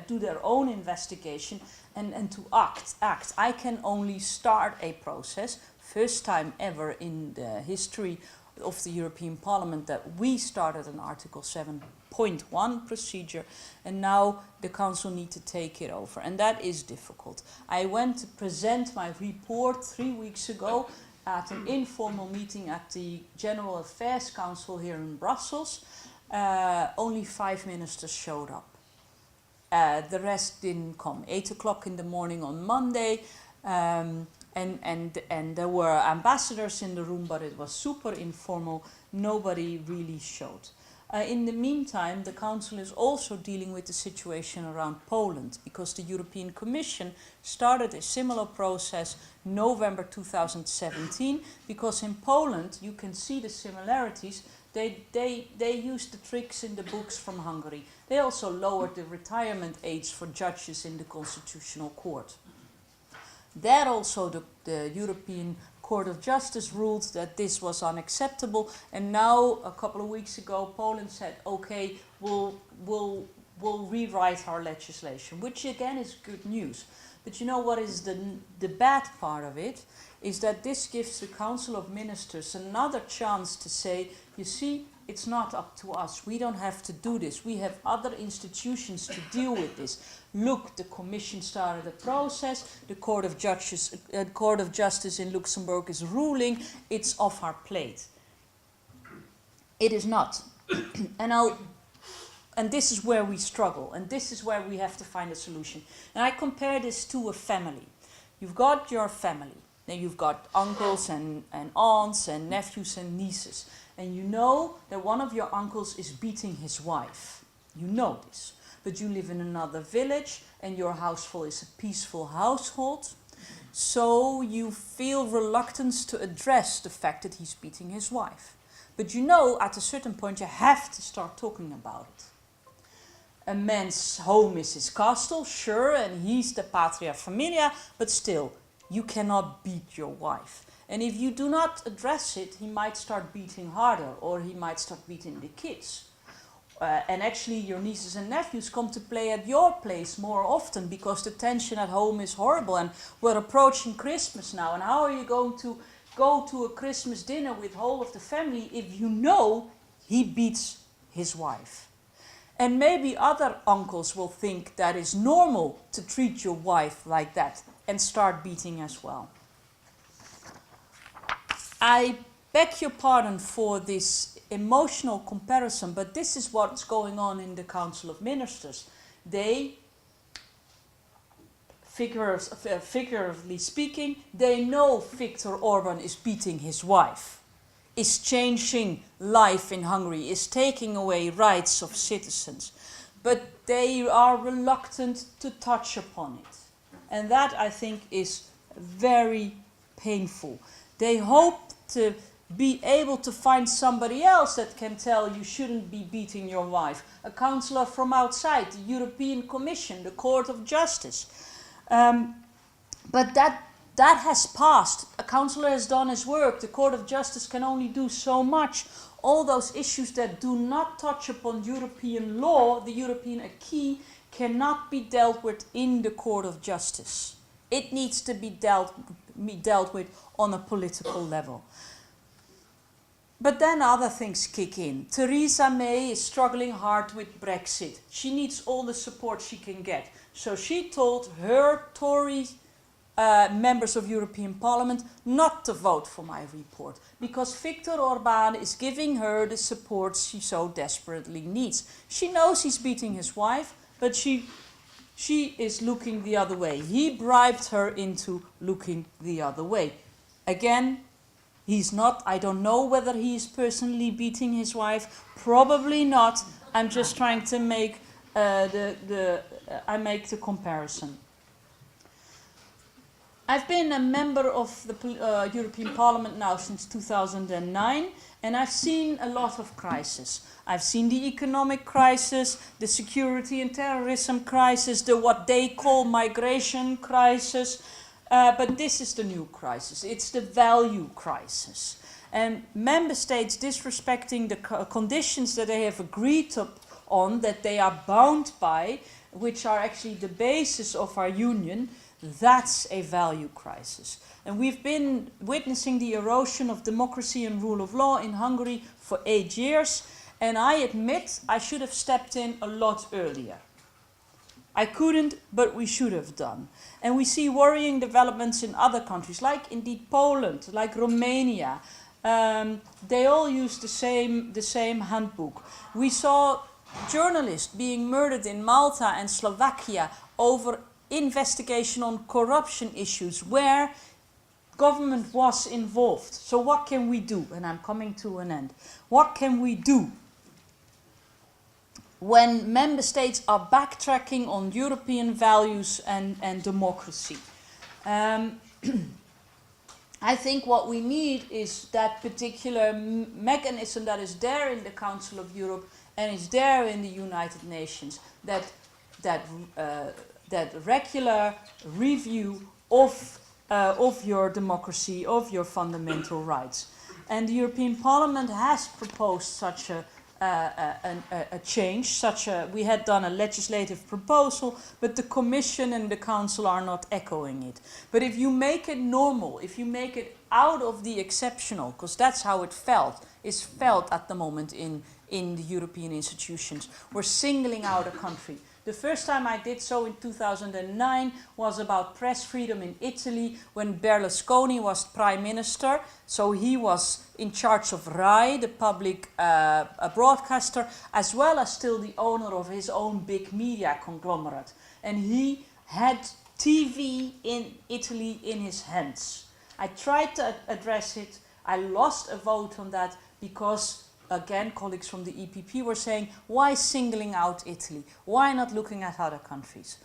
do their own investigation and to act. I can only start a process, first time ever in the history of the European Parliament that we started an Article 7.1 procedure, and now the Council need to take it over, and that is difficult. I went to present my report 3 weeks ago at an informal meeting at the General Affairs Council here in Brussels. Only 5 ministers showed up. The rest didn't come. 8 o'clock in the morning on Monday, and there were ambassadors in the room, but it was super informal. Nobody really showed. In the meantime, the Council is also dealing with the situation around Poland, because the European Commission started a similar process November 2017, because in Poland, you can see the similarities. They used the tricks in the books from Hungary. They also lowered the retirement age for judges in the Constitutional Court. There also the European Court of Justice ruled that this was unacceptable, and now a couple of weeks ago Poland said, okay, we'll rewrite our legislation, which again is good news. But you know what is the bad part of it? Is that this gives the Council of Ministers another chance to say, you see, it's not up to us. We don't have to do this. We have other institutions to deal with this. Look, the Commission started a process. The Court of Justice in Luxembourg is ruling. It's off our plate. It is not. And this is where we struggle. And this is where we have to find a solution. And I compare this to a family. You've got your family. Then you've got uncles and aunts and nephews and nieces. And you know that one of your uncles is beating his wife. You know this. But you live in another village and your household is a peaceful household. So you feel reluctance to address the fact that he's beating his wife. But you know at a certain point you have to start talking about it. A man's home is his castle, sure, and he's the patria familia, but still, you cannot beat your wife. And if you do not address it, he might start beating harder, or he might start beating the kids. And actually your nieces and nephews come to play at your place more often because the tension at home is horrible, and we're approaching Christmas now, and how are you going to go to a Christmas dinner with whole of the family if you know he beats his wife? And maybe other uncles will think that it's normal to treat your wife like that and start beating as well. I beg your pardon for this emotional comparison, but this is what's going on in the Council of Ministers. They, figuratively speaking, they know Viktor Orban is beating his wife, is changing life in Hungary, is taking away rights of citizens, but they are reluctant to touch upon it. And that, I think, is very painful. They hope to be able to find somebody else that can tell you shouldn't be beating your wife. A councillor from outside, the European Commission, the Court of Justice. But that has passed. A councillor has done his work. The Court of Justice can only do so much. All those issues that do not touch upon European law, the European acquis, cannot be dealt with in the Court of Justice. It needs to be dealt with on a political level. But then other things kick in. Theresa May is struggling hard with Brexit. She needs all the support she can get. So she told her Tory members of European Parliament not to vote for my report, because Viktor Orban is giving her the support she so desperately needs. She knows he's beating his wife, but she is looking the other way. He bribed her into looking the other way. Again, he's not. I don't know whether he is personally beating his wife. Probably not. I'm just trying to make I make the comparison. I've been a member of the European Parliament now since 2009, and I've seen a lot of crises. I've seen the economic crisis, the security and terrorism crisis, the what they call migration crisis. But this is the new crisis. It's the value crisis. And member states disrespecting the conditions that they have agreed on, that they are bound by, which are actually the basis of our union, that's a value crisis. And we've been witnessing the erosion of democracy and rule of law in Hungary for 8 years. And I admit I should have stepped in a lot earlier. I couldn't, but we should have done. And we see worrying developments in other countries, like indeed Poland, like Romania. They all use the same handbook. We saw journalists being murdered in Malta and Slovakia over investigation on corruption issues where government was involved. So what can we do? And I'm coming to an end. What can we do when member states are backtracking on European values and democracy? I think what we need is that particular mechanism that is there in the Council of Europe and is there in the United Nations, that regular review of your democracy, of your fundamental rights. And the European Parliament has proposed such a change, we had done a legislative proposal, but the Commission and the Council are not echoing it. But if you make it normal, if you make it out of the exceptional, because that's how it is felt at the moment in the European institutions, we're singling out a country. The first time I did so in 2009 was about press freedom in Italy when Berlusconi was Prime Minister. So he was in charge of RAI, the public broadcaster, as well as still the owner of his own big media conglomerate. And he had TV in Italy in his hands. I tried to address it. I lost a vote on that because, again, colleagues from the EPP were saying, why singling out Italy? Why not looking at other countries?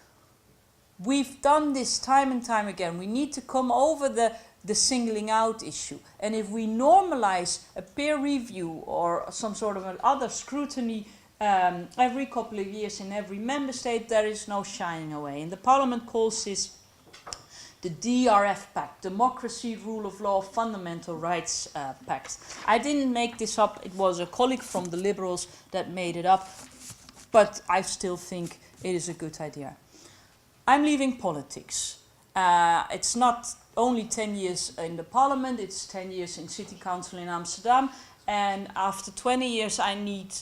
We've done this time and time again. We need to come over the singling out issue. And if we normalize a peer review or some sort of other scrutiny every couple of years in every member state, there is no shying away. And the Parliament calls this the DRF Pact, Democracy, Rule of Law, Fundamental Rights Pact. I didn't make this up, it was a colleague from the Liberals that made it up, but I still think it is a good idea. I'm leaving politics. It's not only 10 years in the parliament, it's 10 years in city council in Amsterdam, and after 20 years I need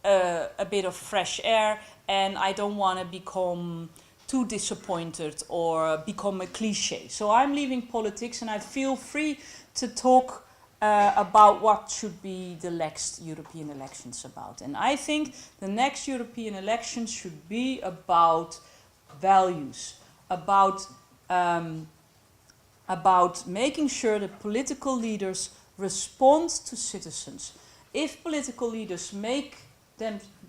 a bit of fresh air, and I don't want to become too disappointed or become a cliche. So I'm leaving politics, and I feel free to talk about what should be the next European elections about. And I think the next European elections should be about values, about making sure that political leaders respond to citizens. If political leaders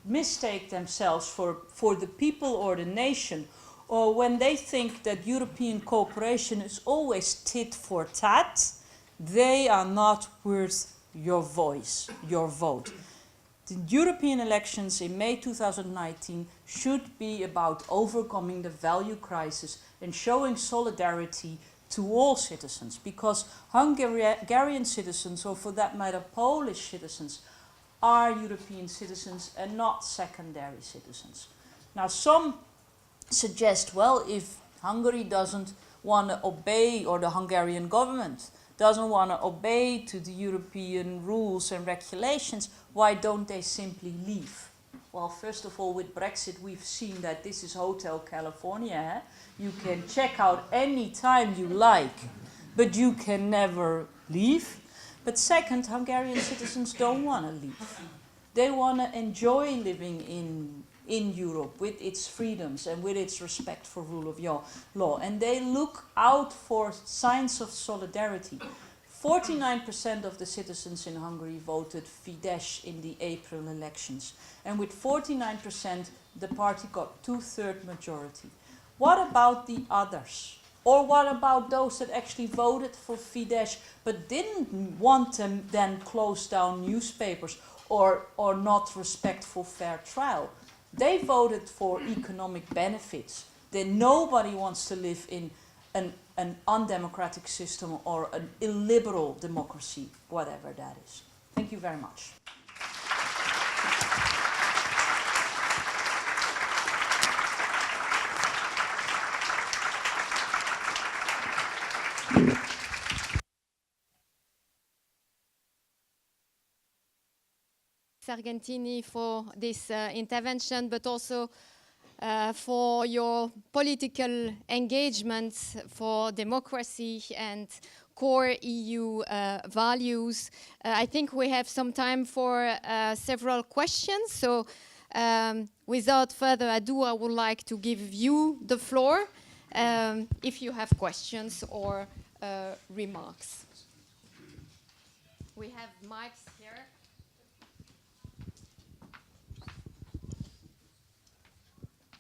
mistake themselves for the people or the nation, or when they think that European cooperation is always tit for tat, they are not worth your voice, your vote. The European elections in May 2019 should be about overcoming the value crisis and showing solidarity to all citizens, because Hungarian citizens, or for that matter Polish citizens, are European citizens and not secondary citizens. Now some suggest, well, if Hungary doesn't want to obey, or the Hungarian government doesn't want to obey to the European rules and regulations, why don't they simply leave? Well, first of all, with Brexit, we've seen that this is Hotel California. Eh? You can check out any time you like, but you can never leave. But second, Hungarian citizens don't want to leave. They want to enjoy living in Europe with its freedoms and with its respect for rule of law. And they look out for signs of solidarity. 49% of the citizens in Hungary voted Fidesz in the April elections. And with 49%, the party got 2/3 majority. What about the others? Or what about those that actually voted for Fidesz but didn't want to then close down newspapers or not respect for fair trial? They voted for economic benefits. Then nobody wants to live in an undemocratic system or an illiberal democracy, whatever that is. Thank you very much. Sargentini for this intervention, but also for your political engagement for democracy and core EU values. I think we have some time for several questions. So without further ado, I would like to give you the floor if you have questions or remarks. We have mics here.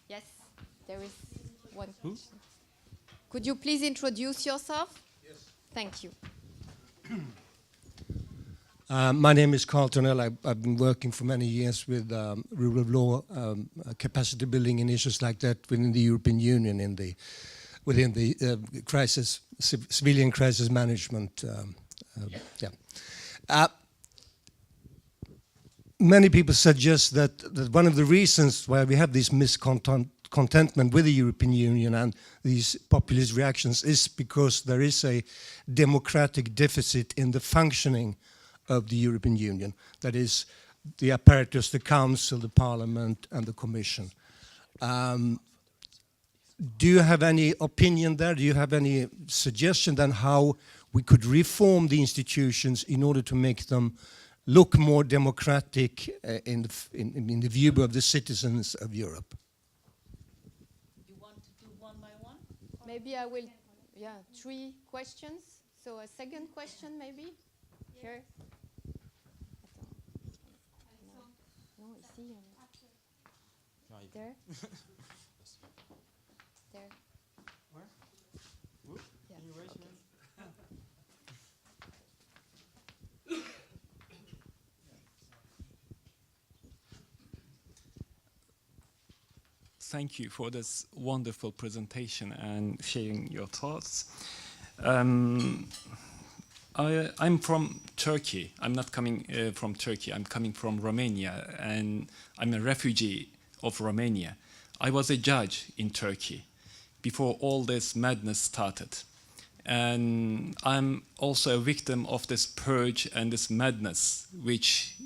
Yes, there is one question. Could you please introduce yourself? Yes. Thank you. My name is Carl Tornell. I've been working for many years with rule of law, capacity building and issues like that within the European Union within the civilian crisis management. Many people suggest that one of the reasons why we have this miscontentment with the European Union and these populist reactions is because there is a democratic deficit in the functioning of the European Union. That is, the apparatus, the Council, the Parliament, and the Commission. Do you have any opinion there? Do you have any suggestion on how we could reform the institutions in order to make them look more democratic in the view of the citizens of Europe? You want to do one by one? Maybe I will, 3 questions. So a second question maybe? Here. No, ici. There. There. Where? Yeah. Can you raise your hand? thank you for this wonderful presentation and sharing your thoughts. I'm from Turkey. I'm not coming from Turkey. I'm coming from Romania, and I'm a refugee of Romania. I was a judge in Turkey before all this madness started. And I'm also a victim of this purge and this madness, which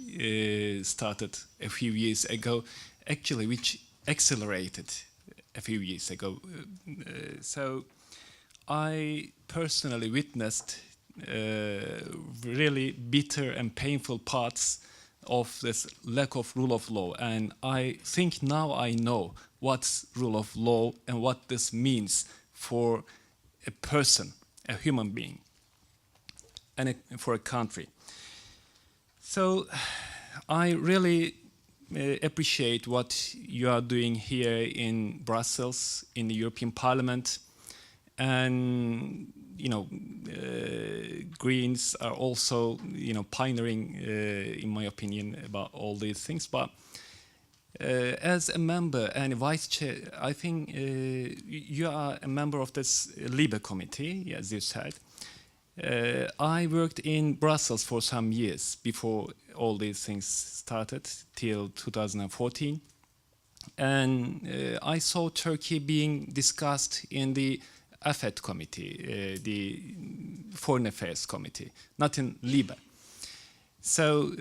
started a few years ago, actually, which accelerated a few years ago. So I personally witnessed really bitter and painful parts of this lack of rule of law. And I think now I know what's rule of law and what this means for a person, a human being, and for a country. So I really appreciate what you are doing here in Brussels, in the European Parliament, and Greens are also pioneering, in my opinion, about all these things. But as a member and vice chair, I think you are a member of this LIBE committee, as you said. I worked in Brussels for some years before all these things started, till 2014. And I saw Turkey being discussed in the AFET committee, the Foreign Affairs Committee, not in LIBE. So,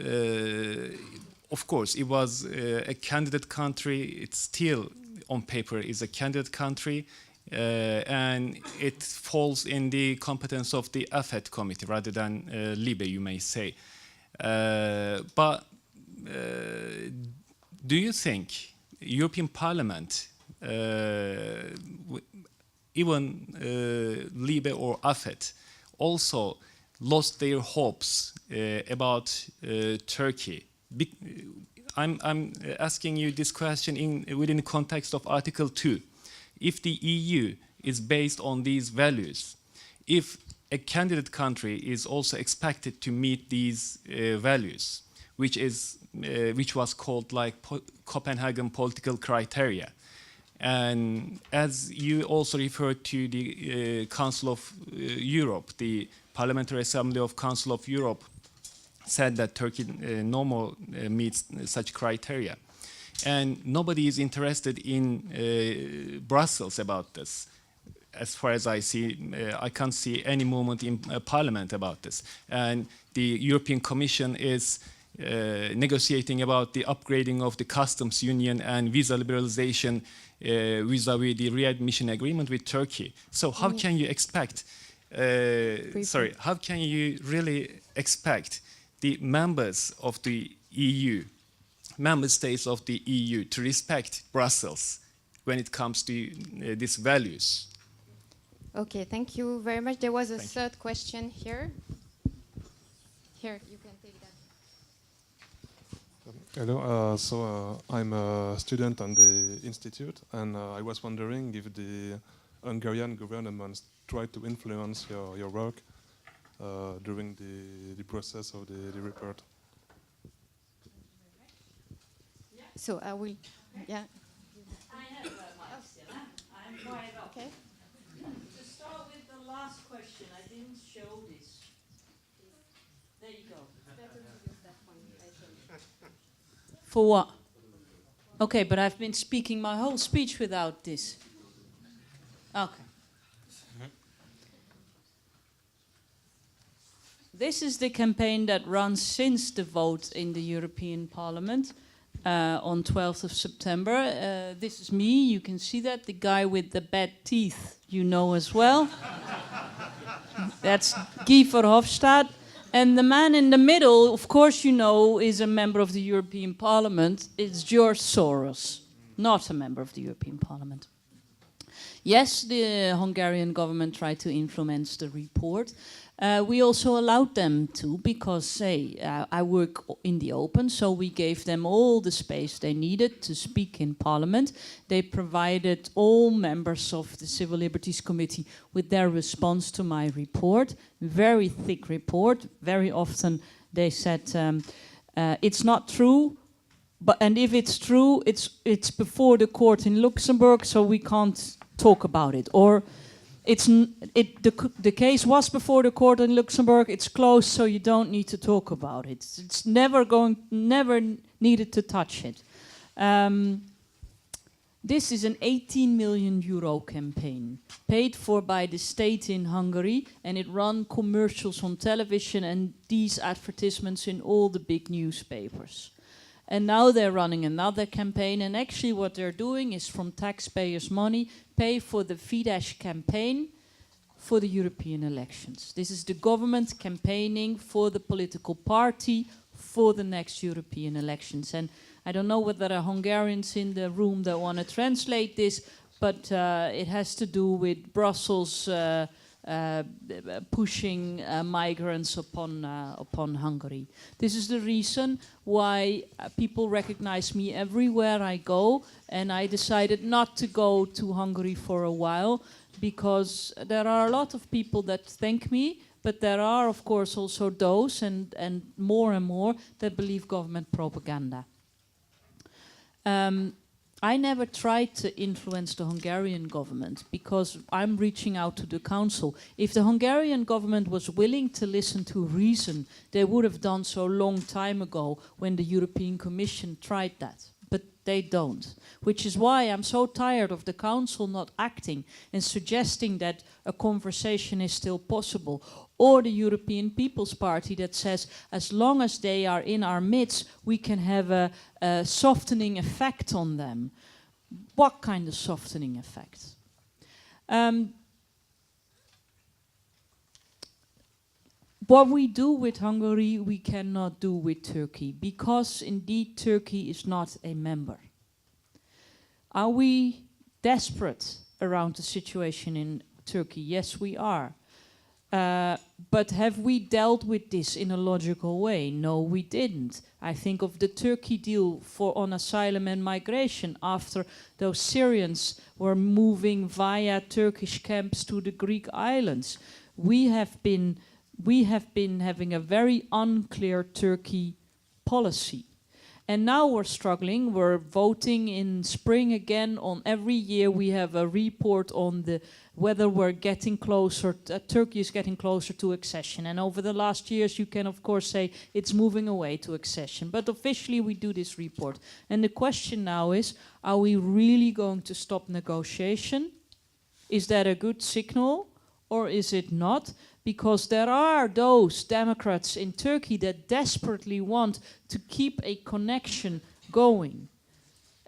of course, it was a candidate country. It still, on paper, is a candidate country, and it falls in the competence of the AFET committee rather than LIBE, you may say. But do you think European Parliament, even LIBE or AFET, also lost their hopes about Turkey? I'm asking you this question within the context of Article 2. If the EU is based on these values, if a candidate country is also expected to meet these values, which was called like Copenhagen political criteria, and as you also referred to the Council of Europe, the Parliamentary Assembly of Council of Europe said that Turkey no more meets such criteria. And nobody is interested in Brussels about this. As far as I see, I can't see any movement in Parliament about this. And the European Commission is negotiating about the upgrading of the customs union and visa liberalization vis-à-vis the readmission agreement with Turkey. So how can you expect, how can you really expect the members of the EU, member states of the EU, to respect Brussels when it comes to these values? Okay, thank you very much. There was a third question here. Here, you can take that. Hello, I'm a student on the institute, and I was wondering if the Hungarian government tried to influence your work during the process of the report. So I will, yeah. I have my question. I'm quite up. Okay. To start with the last question, I didn't show this. There you go. For what? Okay, but I've been speaking my whole speech without this. Okay. This is the campaign that runs since the vote in the European Parliament on 12th of September. This is me, you can see that. The guy with the bad teeth, you know as well. That's Guy Verhofstadt. And the man in the middle, of course you know, is a member of the European Parliament. It's George Soros, not a member of the European Parliament. Yes, the Hungarian government tried to influence the report. We also allowed them to because, I work in the open, so we gave them all the space they needed to speak in Parliament. They provided all members of the Civil Liberties Committee with their response to my report. Very thick report. Very often they said, it's not true, and if it's true, it's before the court in Luxembourg, so we can't talk about it. Or the case was before the court in Luxembourg, it's closed, so you don't need to talk about it. It's never needed to touch it. This is an 18 million euro campaign paid for by the state in Hungary, and it ran commercials on television and these advertisements in all the big newspapers. And now they're running another campaign, and actually what they're doing is from taxpayers' money pay for the Fidesz campaign for the European elections. This is the government campaigning for the political party for the next European elections. And I don't know whether there are Hungarians in the room that want to translate this, but it has to do with Brussels pushing migrants upon Hungary. This is the reason why people recognize me everywhere I go, and I decided not to go to Hungary for a while, because there are a lot of people that thank me, but there are of course also those, and more that believe government propaganda. I never tried to influence the Hungarian government because I'm reaching out to the council. If the Hungarian government was willing to listen to reason, they would have done so a long time ago when the European Commission tried that. But they don't, which is why I'm so tired of the council not acting and suggesting that a conversation is still possible, or the European People's Party that says as long as they are in our midst, we can have a softening effect on them. What kind of softening effect? What we do with Hungary, we cannot do with Turkey, because indeed Turkey is not a member. Are we desperate around the situation in Turkey? Yes, we are. But have we dealt with this in a logical way? No, we didn't. I think of the Turkey deal on asylum and migration after those Syrians were moving via Turkish camps to the Greek islands. We have been having a very unclear Turkey policy. And now we're struggling. We're voting in spring again. On every year we have a report on whether we're getting closer, Turkey is getting closer to accession. And over the last years you can of course say it's moving away to accession. But officially we do this report. And the question now is, are we really going to stop negotiation? Is that a good signal or is it not? Because there are those Democrats in Turkey that desperately want to keep a connection going.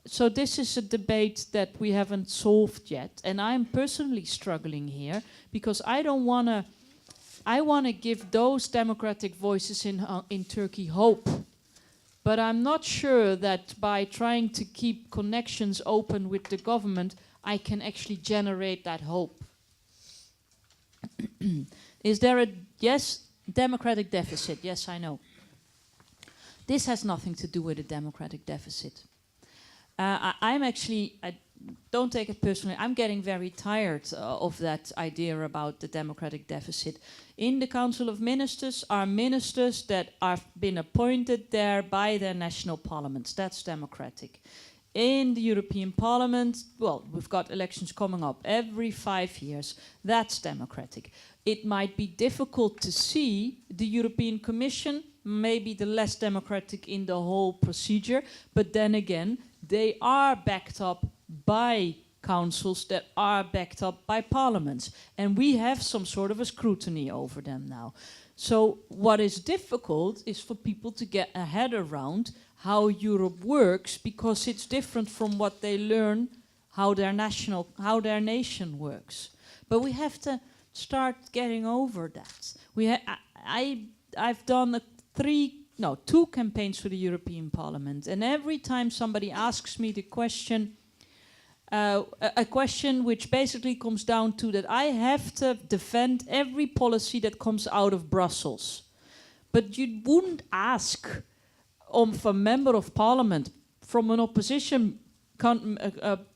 So this is a debate that we haven't solved yet, and I'm personally struggling here because I want to give those democratic voices in Turkey hope. But I'm not sure that by trying to keep connections open with the government, I can actually generate that hope. Is there a democratic deficit? Yes, I know. This has nothing to do with a democratic deficit. I don't take it personally, I'm getting very tired of that idea about the democratic deficit. In the Council of Ministers are ministers that have been appointed there by their national parliaments. That's democratic. In the European Parliament, well, we've got elections coming up every 5 years. That's democratic. It might be difficult to see the European Commission, maybe the less democratic in the whole procedure, but then again, they are backed up by councils that are backed up by parliaments. And we have some sort of a scrutiny over them now. So what is difficult is for people to get a head around how Europe works, because it's different from what they learn how their nation works. But we have to start getting over that. I've done 2 campaigns for the European Parliament, and every time somebody asks me the question, a question which basically comes down to that I have to defend every policy that comes out of Brussels. But you wouldn't ask of a member of parliament from an opposition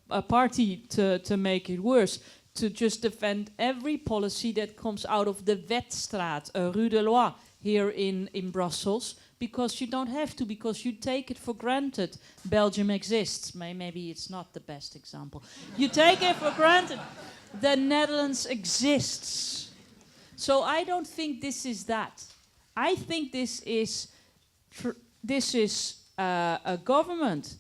a party to make it worse, to just defend every policy that comes out of the Wetstraat, Rue de Loi, here in Brussels, because you don't have to, because you take it for granted. Belgium exists. Maybe it's not the best example. You take it for granted. The Netherlands exists. So I don't think this is that. I think this is a government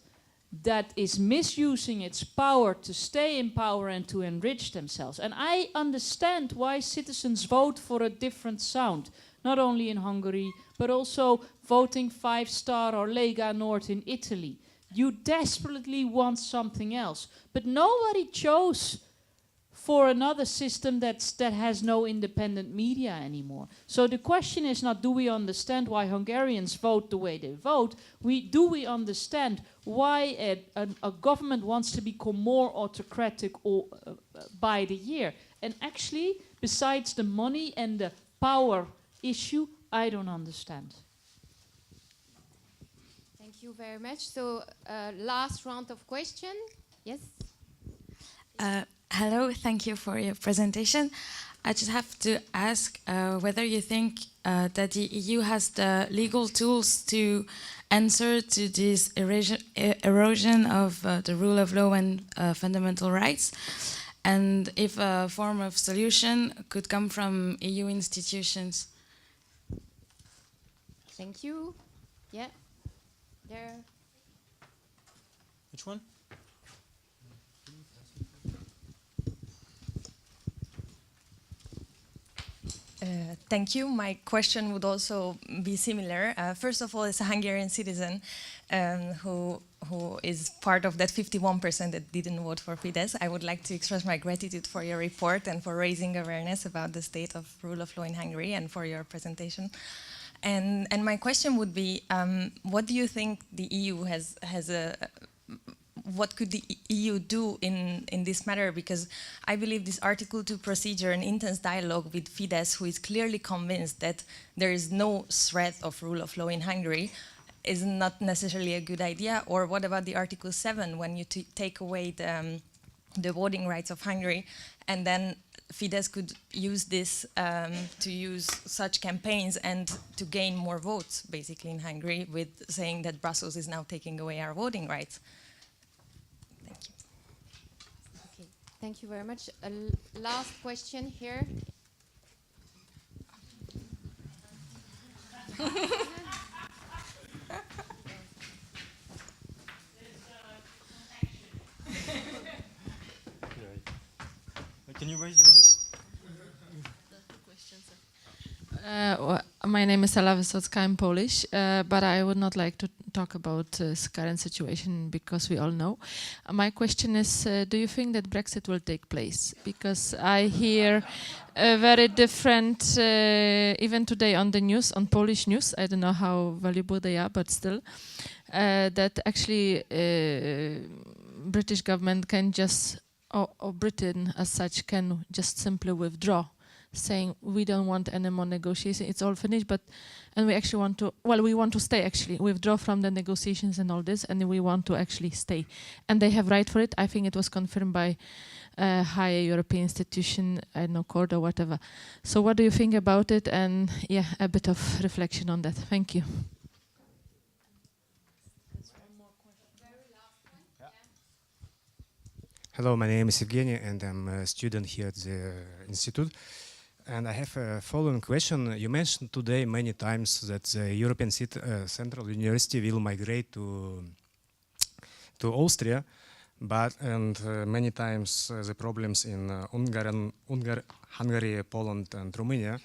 that is misusing its power to stay in power and to enrich themselves. And I understand why citizens vote for a different sound, not only in Hungary, but also voting 5-star or Lega Nord in Italy. You desperately want something else. But nobody chose for another system that has no independent media anymore. So the question is not, do we understand why Hungarians vote the way they vote? Do we understand why a government wants to become more autocratic by the year? And actually, besides the money and the power issue, I don't understand. Thank you very much. So, last round of questions. Yes? Hello, thank you for your presentation. I just have to ask whether you think that the EU has the legal tools to answer to this erosion of the rule of law and fundamental rights, and if a form of solution could come from EU institutions. Thank you. Yeah. There. Which one? Thank you. My question would also be similar. First of all, as a Hungarian citizen who is part of that 51% that didn't vote for Fidesz, I would like to express my gratitude for your report and for raising awareness about the state of rule of law in Hungary and for your presentation. And my question would be, what do you think the EU what could the EU do in this matter? Because I believe this Article 2 procedure and intense dialogue with Fidesz, who is clearly convinced that there is no threat of rule of law in Hungary, is not necessarily a good idea. Or what about the Article 7, when you take away the voting rights of Hungary, and then Fidesz could use this to use such campaigns and to gain more votes, basically, in Hungary, with saying that Brussels is now taking away our voting rights. Thank you very much. Last question here. Can you raise your hand? My name is Ela Wysocka, I'm Polish, but I would not like to talk about current situation because we all know. My question is, do you think that Brexit will take place? Because I hear a very different, even today on the news, on Polish news, I don't know how valuable they are, but still, that actually British government can just, or Britain as such, can just simply withdraw, saying we don't want any more negotiation, it's all finished, and we actually want to, well, we want to stay actually, withdraw from the negotiations and all this, and we want to actually stay. And they have right for it. I think it was confirmed by a higher European institution, I don't know, court or whatever. So what do you think about it? And yeah, a bit of reflection on that. Thank you. Hello, my name is Evgeny and I'm a student here at the Institute. And I have a following question. You mentioned today many times that the European Central University will migrate to Austria, but many times the problems in Hungary, Poland and Romania.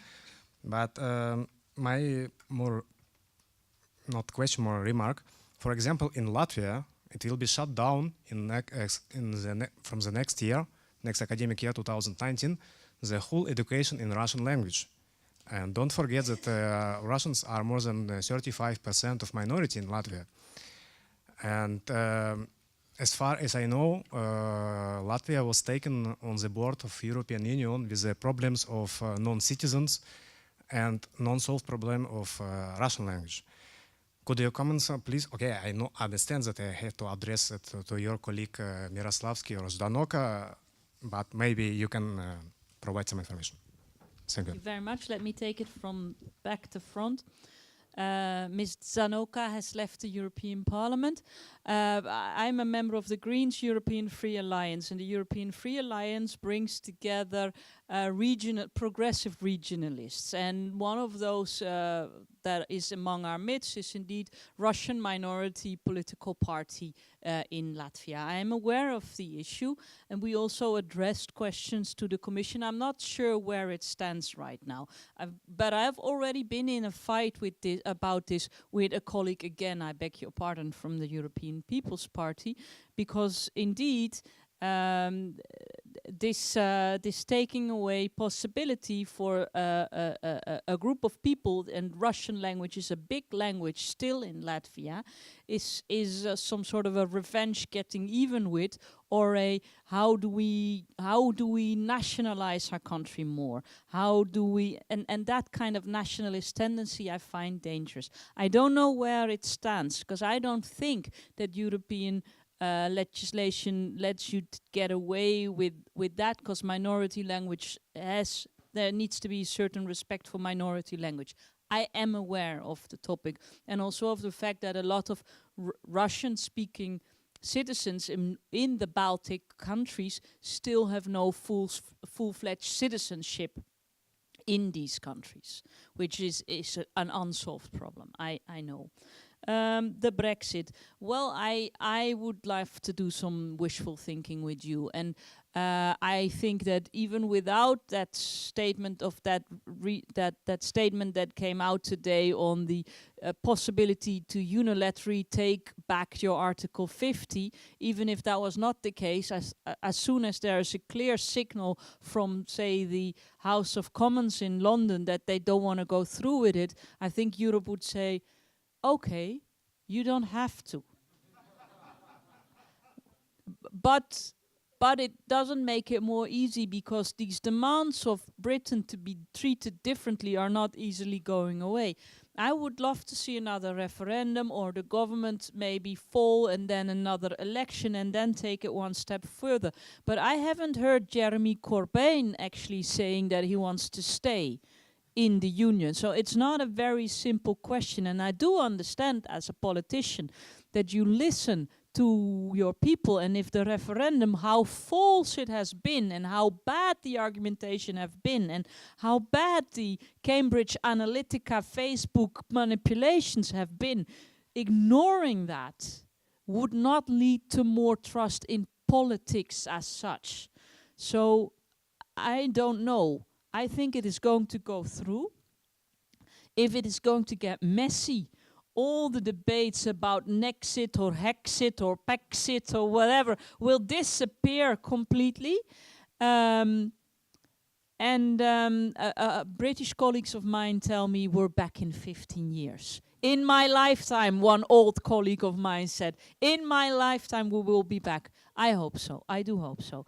But my more, not question, more remark, for example, in Latvia, it will be shut down from the next year, next academic year, 2019, the whole education in Russian language. And don't forget that Russians are more than 35% of minority in Latvia. And as far as I know, Latvia was taken on the board of European Union with the problems of non-citizens and non-solved problem of Russian language. Could you comment, please? Okay, I understand that I have to address it to your colleague Miroslavsky or Zdanoka, but maybe you can provide some information. Thank you. Thank you very much. Let me take it from back to front. Ms. Zanoka has left the European Parliament. I'm a member of the Greens European Free Alliance, and the European Free Alliance brings together progressive regionalists. And one of those that is among our midst is indeed Russian minority political party in Latvia. I am aware of the issue, and we also addressed questions to the Commission. I'm not sure where it stands right now, but I've already been in a fight with about this with a colleague, again, I beg your pardon, from the European People's Party, because indeed this taking away possibility for a group of people, and Russian language is a big language still in Latvia, is some sort of a revenge getting even with, or a how do we nationalize our country more? How do we, and that kind of nationalist tendency I find dangerous. I don't know where it stands, because I don't think that European legislation lets you get away with that, because minority language there needs to be certain respect for minority language. I am aware of the topic, and also of the fact that a lot of Russian-speaking citizens in the Baltic countries still have no full-fledged citizenship in these countries, which is an unsolved problem, I know. The Brexit. Well, I would love to do some wishful thinking with you, and I think that even without that statement of that statement that came out today on the possibility to unilaterally take back your Article 50, even if that was not the case, as soon as there is a clear signal from, say, the House of Commons in London that they don't want to go through with it, I think Europe would say, okay, you don't have to. But it doesn't make it more easy, because these demands of Britain to be treated differently are not easily going away. I would love to see another referendum, or the government maybe fall and then another election and then take it one step further. But I haven't heard Jeremy Corbyn actually saying that he wants to stay in the union. So it's not a very simple question, and I do understand as a politician that you listen to your people, and if the referendum, how false it has been, and how bad the argumentation have been, and how bad the Cambridge Analytica Facebook manipulations have been, ignoring that would not lead to more trust in politics as such. So I don't know. I think it is going to go through. If it is going to get messy, all the debates about Nexit or Hexit or Pexit or whatever will disappear completely. British colleagues of mine tell me we're back in 15 years. In my lifetime, one old colleague of mine said, in my lifetime we will be back. I hope so. I do hope so.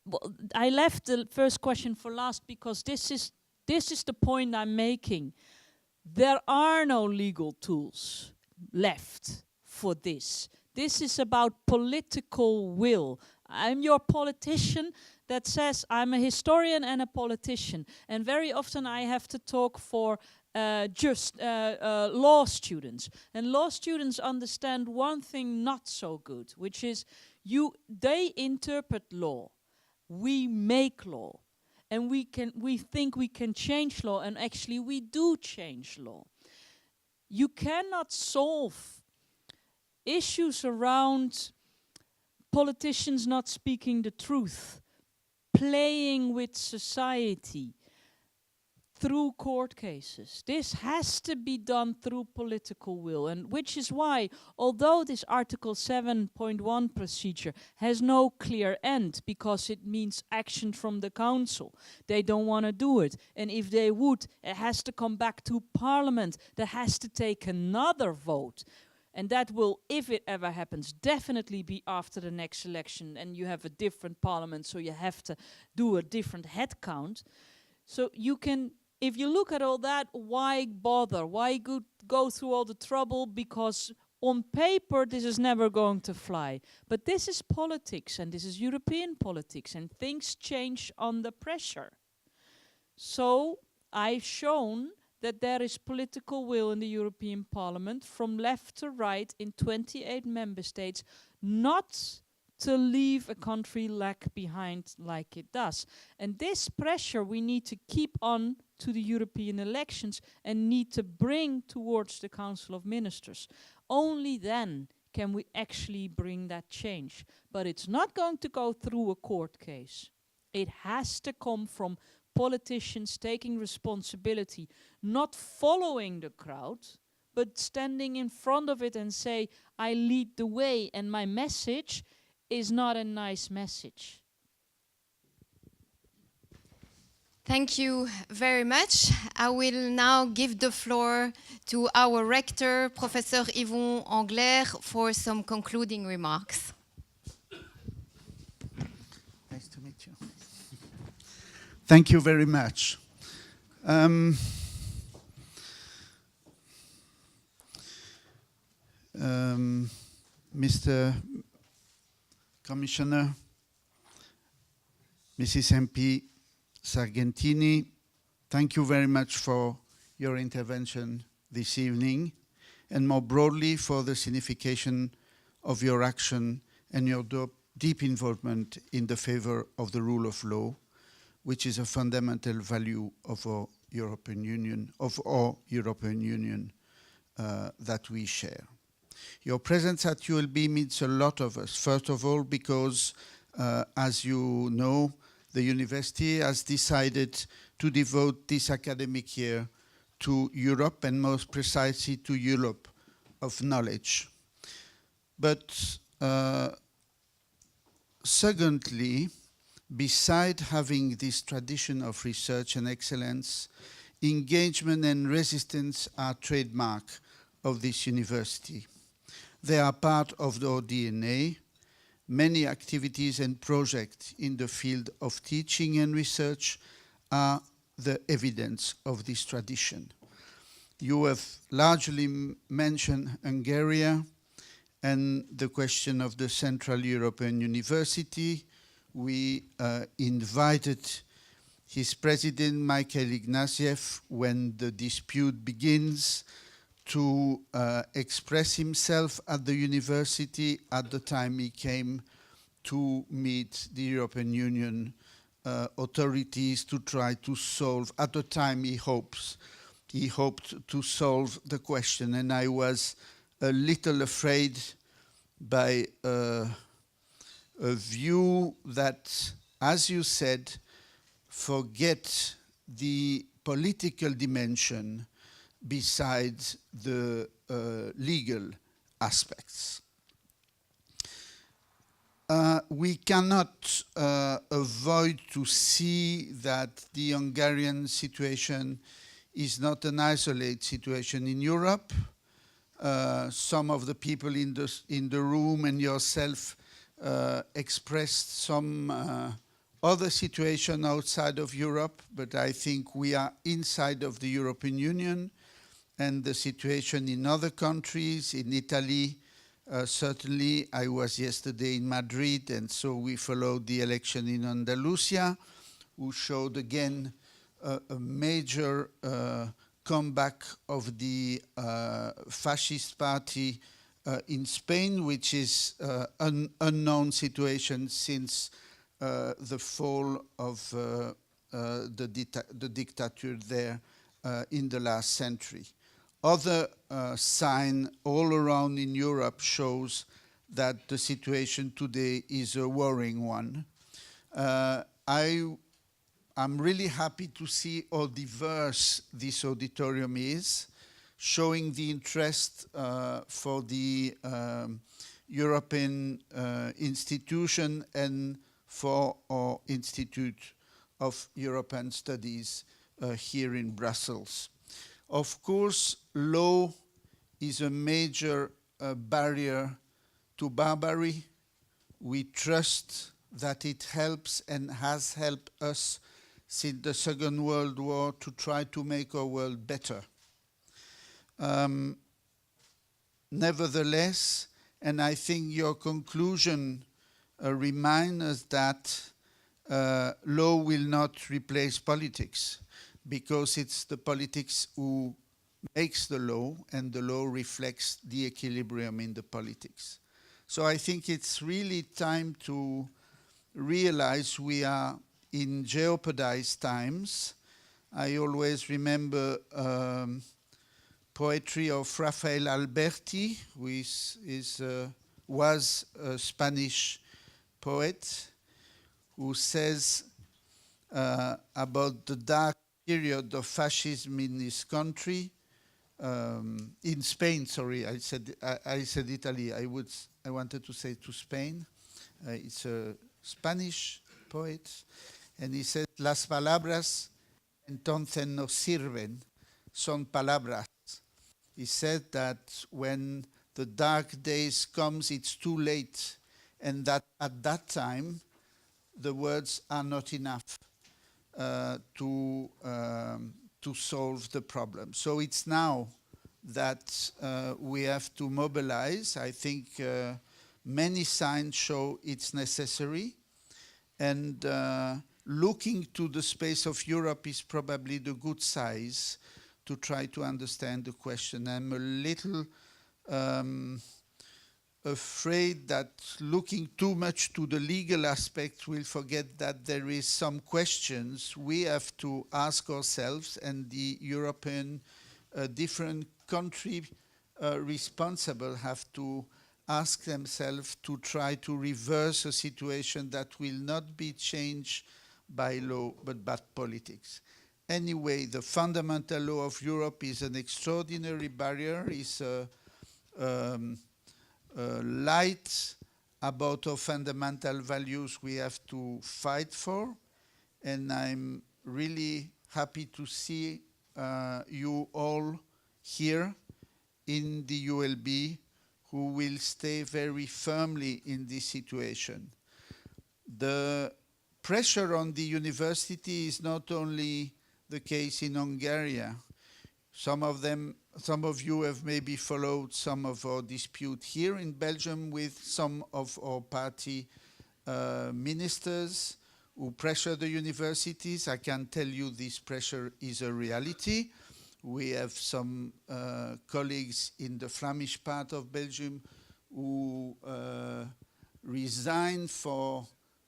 Well, I left the first question for last because this is the point I'm making. There are no legal tools left for this. This is about political will. I'm your politician that says I'm a historian and a politician. And very often I have to talk for law students. And law students understand one thing not so good, which is they interpret law. We make law, and we think we can change law, and actually we do change law. You cannot solve issues around politicians not speaking the truth, playing with society through court cases. This has to be done through political will, and which is why, although this Article 7.1 procedure has no clear end, because it means action from the Council, they don't want to do it. And if they would, it has to come back to Parliament. That has to take another vote. And that will, if it ever happens, definitely be after the next election, and you have a different Parliament, so you have to do a different head count. So you can, if you look at all that, why bother? Why go through all the trouble? Because on paper, this is never going to fly. But this is politics, and this is European politics, and things change under pressure. So I've shown that there is political will in the European Parliament from left to right in 28 member states not to leave a country lag behind like it does. And this pressure we need to keep on to the European elections and need to bring towards the Council of Ministers. Only then can we actually bring that change. But it's not going to go through a court case. It has to come from politicians taking responsibility, not following the crowd, but standing in front of it and say, I lead the way, and my message is not a nice message. Thank you very much. I will now give the floor to our rector, Professor Yvon Angler, for some concluding remarks. Nice to meet you. Thank you very much. Mr. Commissioner, Mrs. MP Sargentini, thank you very much for your intervention this evening, and more broadly for the signification of your action and your deep involvement in the favor of the rule of law, which is a fundamental value of our European Union, that we share. Your presence at ULB means a lot of us. First of all, because, as you know, the university has decided to devote this academic year to Europe, and most precisely to Europe of knowledge. But secondly, beside having this tradition of research and excellence, engagement and resistance are trademark of this university. They are part of our DNA. Many activities and projects in the field of teaching and research are the evidence of this tradition. You have largely mentioned Hungary and the question of the Central European University. We invited his president, Michael Ignatieff, when the dispute begins, to express himself at the university at the time he came to meet the European Union authorities to try to solve, at the time he hoped to solve the question. And I was a little afraid by a view that, as you said, forget the political dimension besides the legal aspects. We cannot avoid to see that the Hungarian situation is not an isolated situation in Europe. Some of the people in the room and yourself expressed some other situation outside of Europe, but I think we are inside of the European Union, and the situation in other countries, in Italy, certainly. I was yesterday in Madrid, and so we followed the election in Andalusia, who showed again a major comeback of the fascist party in Spain, which is an unknown situation since the fall of the dictator there in the last century. Other sign all around in Europe shows that the situation today is a worrying one. I'm really happy to see how diverse this auditorium is, showing the interest for the European institution and for our Institute of European Studies here in Brussels. Of course, law is a major barrier to barbarity. We trust that it helps and has helped us since the Second World War to try to make our world better. Nevertheless, and I think your conclusion reminds us that law will not replace politics. because it's the politics who makes the law, and the law reflects the equilibrium in the politics. So I think it's really time to realize we are in jeopardized times. I always remember poetry of Rafael Alberti, who was a Spanish poet, who says about the dark period of fascism in this country, in Spain, sorry, I said Italy, I wanted to say to Spain. It's a Spanish poet, and he said, las palabras entonces no sirven, son palabras. He said that when the dark days comes, it's too late, and that at that time, the words are not enough to solve the problem. So it's now that we have to mobilize. I think many signs show it's necessary, and looking to the space of Europe is probably the good size to try to understand the question. I'm a little afraid that looking too much to the legal aspect will forget that there is some questions we have to ask ourselves, and the European different country responsible have to ask themselves to try to reverse a situation that will not be changed by law but by politics. Anyway, the fundamental law of Europe is an extraordinary barrier, is a light about our fundamental values we have to fight for, and I'm really happy to see you all here in the ULB who will stay very firmly in this situation. The pressure on the university is not only the case in Hungary. Some of you have maybe followed some of our dispute here in Belgium with some of our party ministers who pressure the universities. I can tell you this pressure is a reality. We have some colleagues in the Flemish part of Belgium who resigned for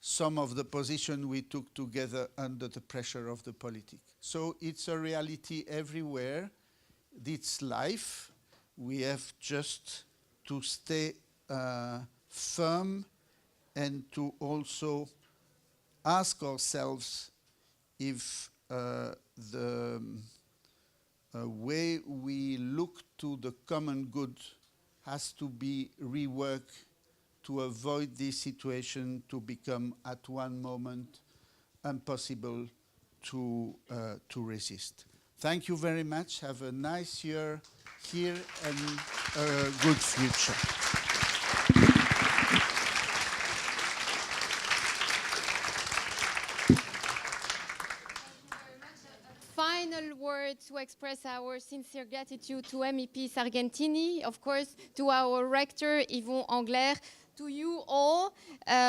some of the position we took together under the pressure of the politics. So it's a reality everywhere. It's life. We have just to stay firm and to also ask ourselves if the way we look to the common good has to be reworked to avoid this situation to become at one moment impossible to resist. Thank you very much. Have a nice year here and a good future. Final word to express our sincere gratitude to MEP Sargentini, of course, to our rector, Yvon Angler, to you all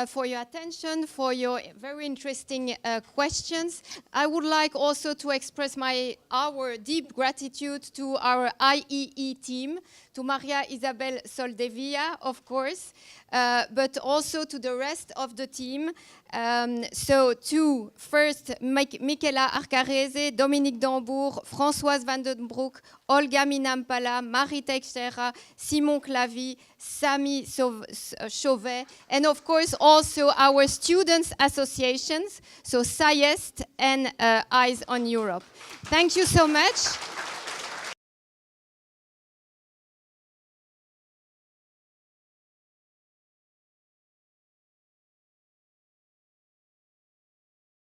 for your attention, for your very interesting questions. I would like also to express our deep gratitude to our IEE team, to Maria Isabel Soldevilla, of course, but also to the rest of the team. So to first Michela Arcarese, Dominique Dambourg, Françoise Van den Broek, Olga Minampala, Marie Teixeira, Simon Clavy, Sami Chauvet, and of course also our students' associations, so SAIEST and Eyes on Europe. Thank you so much.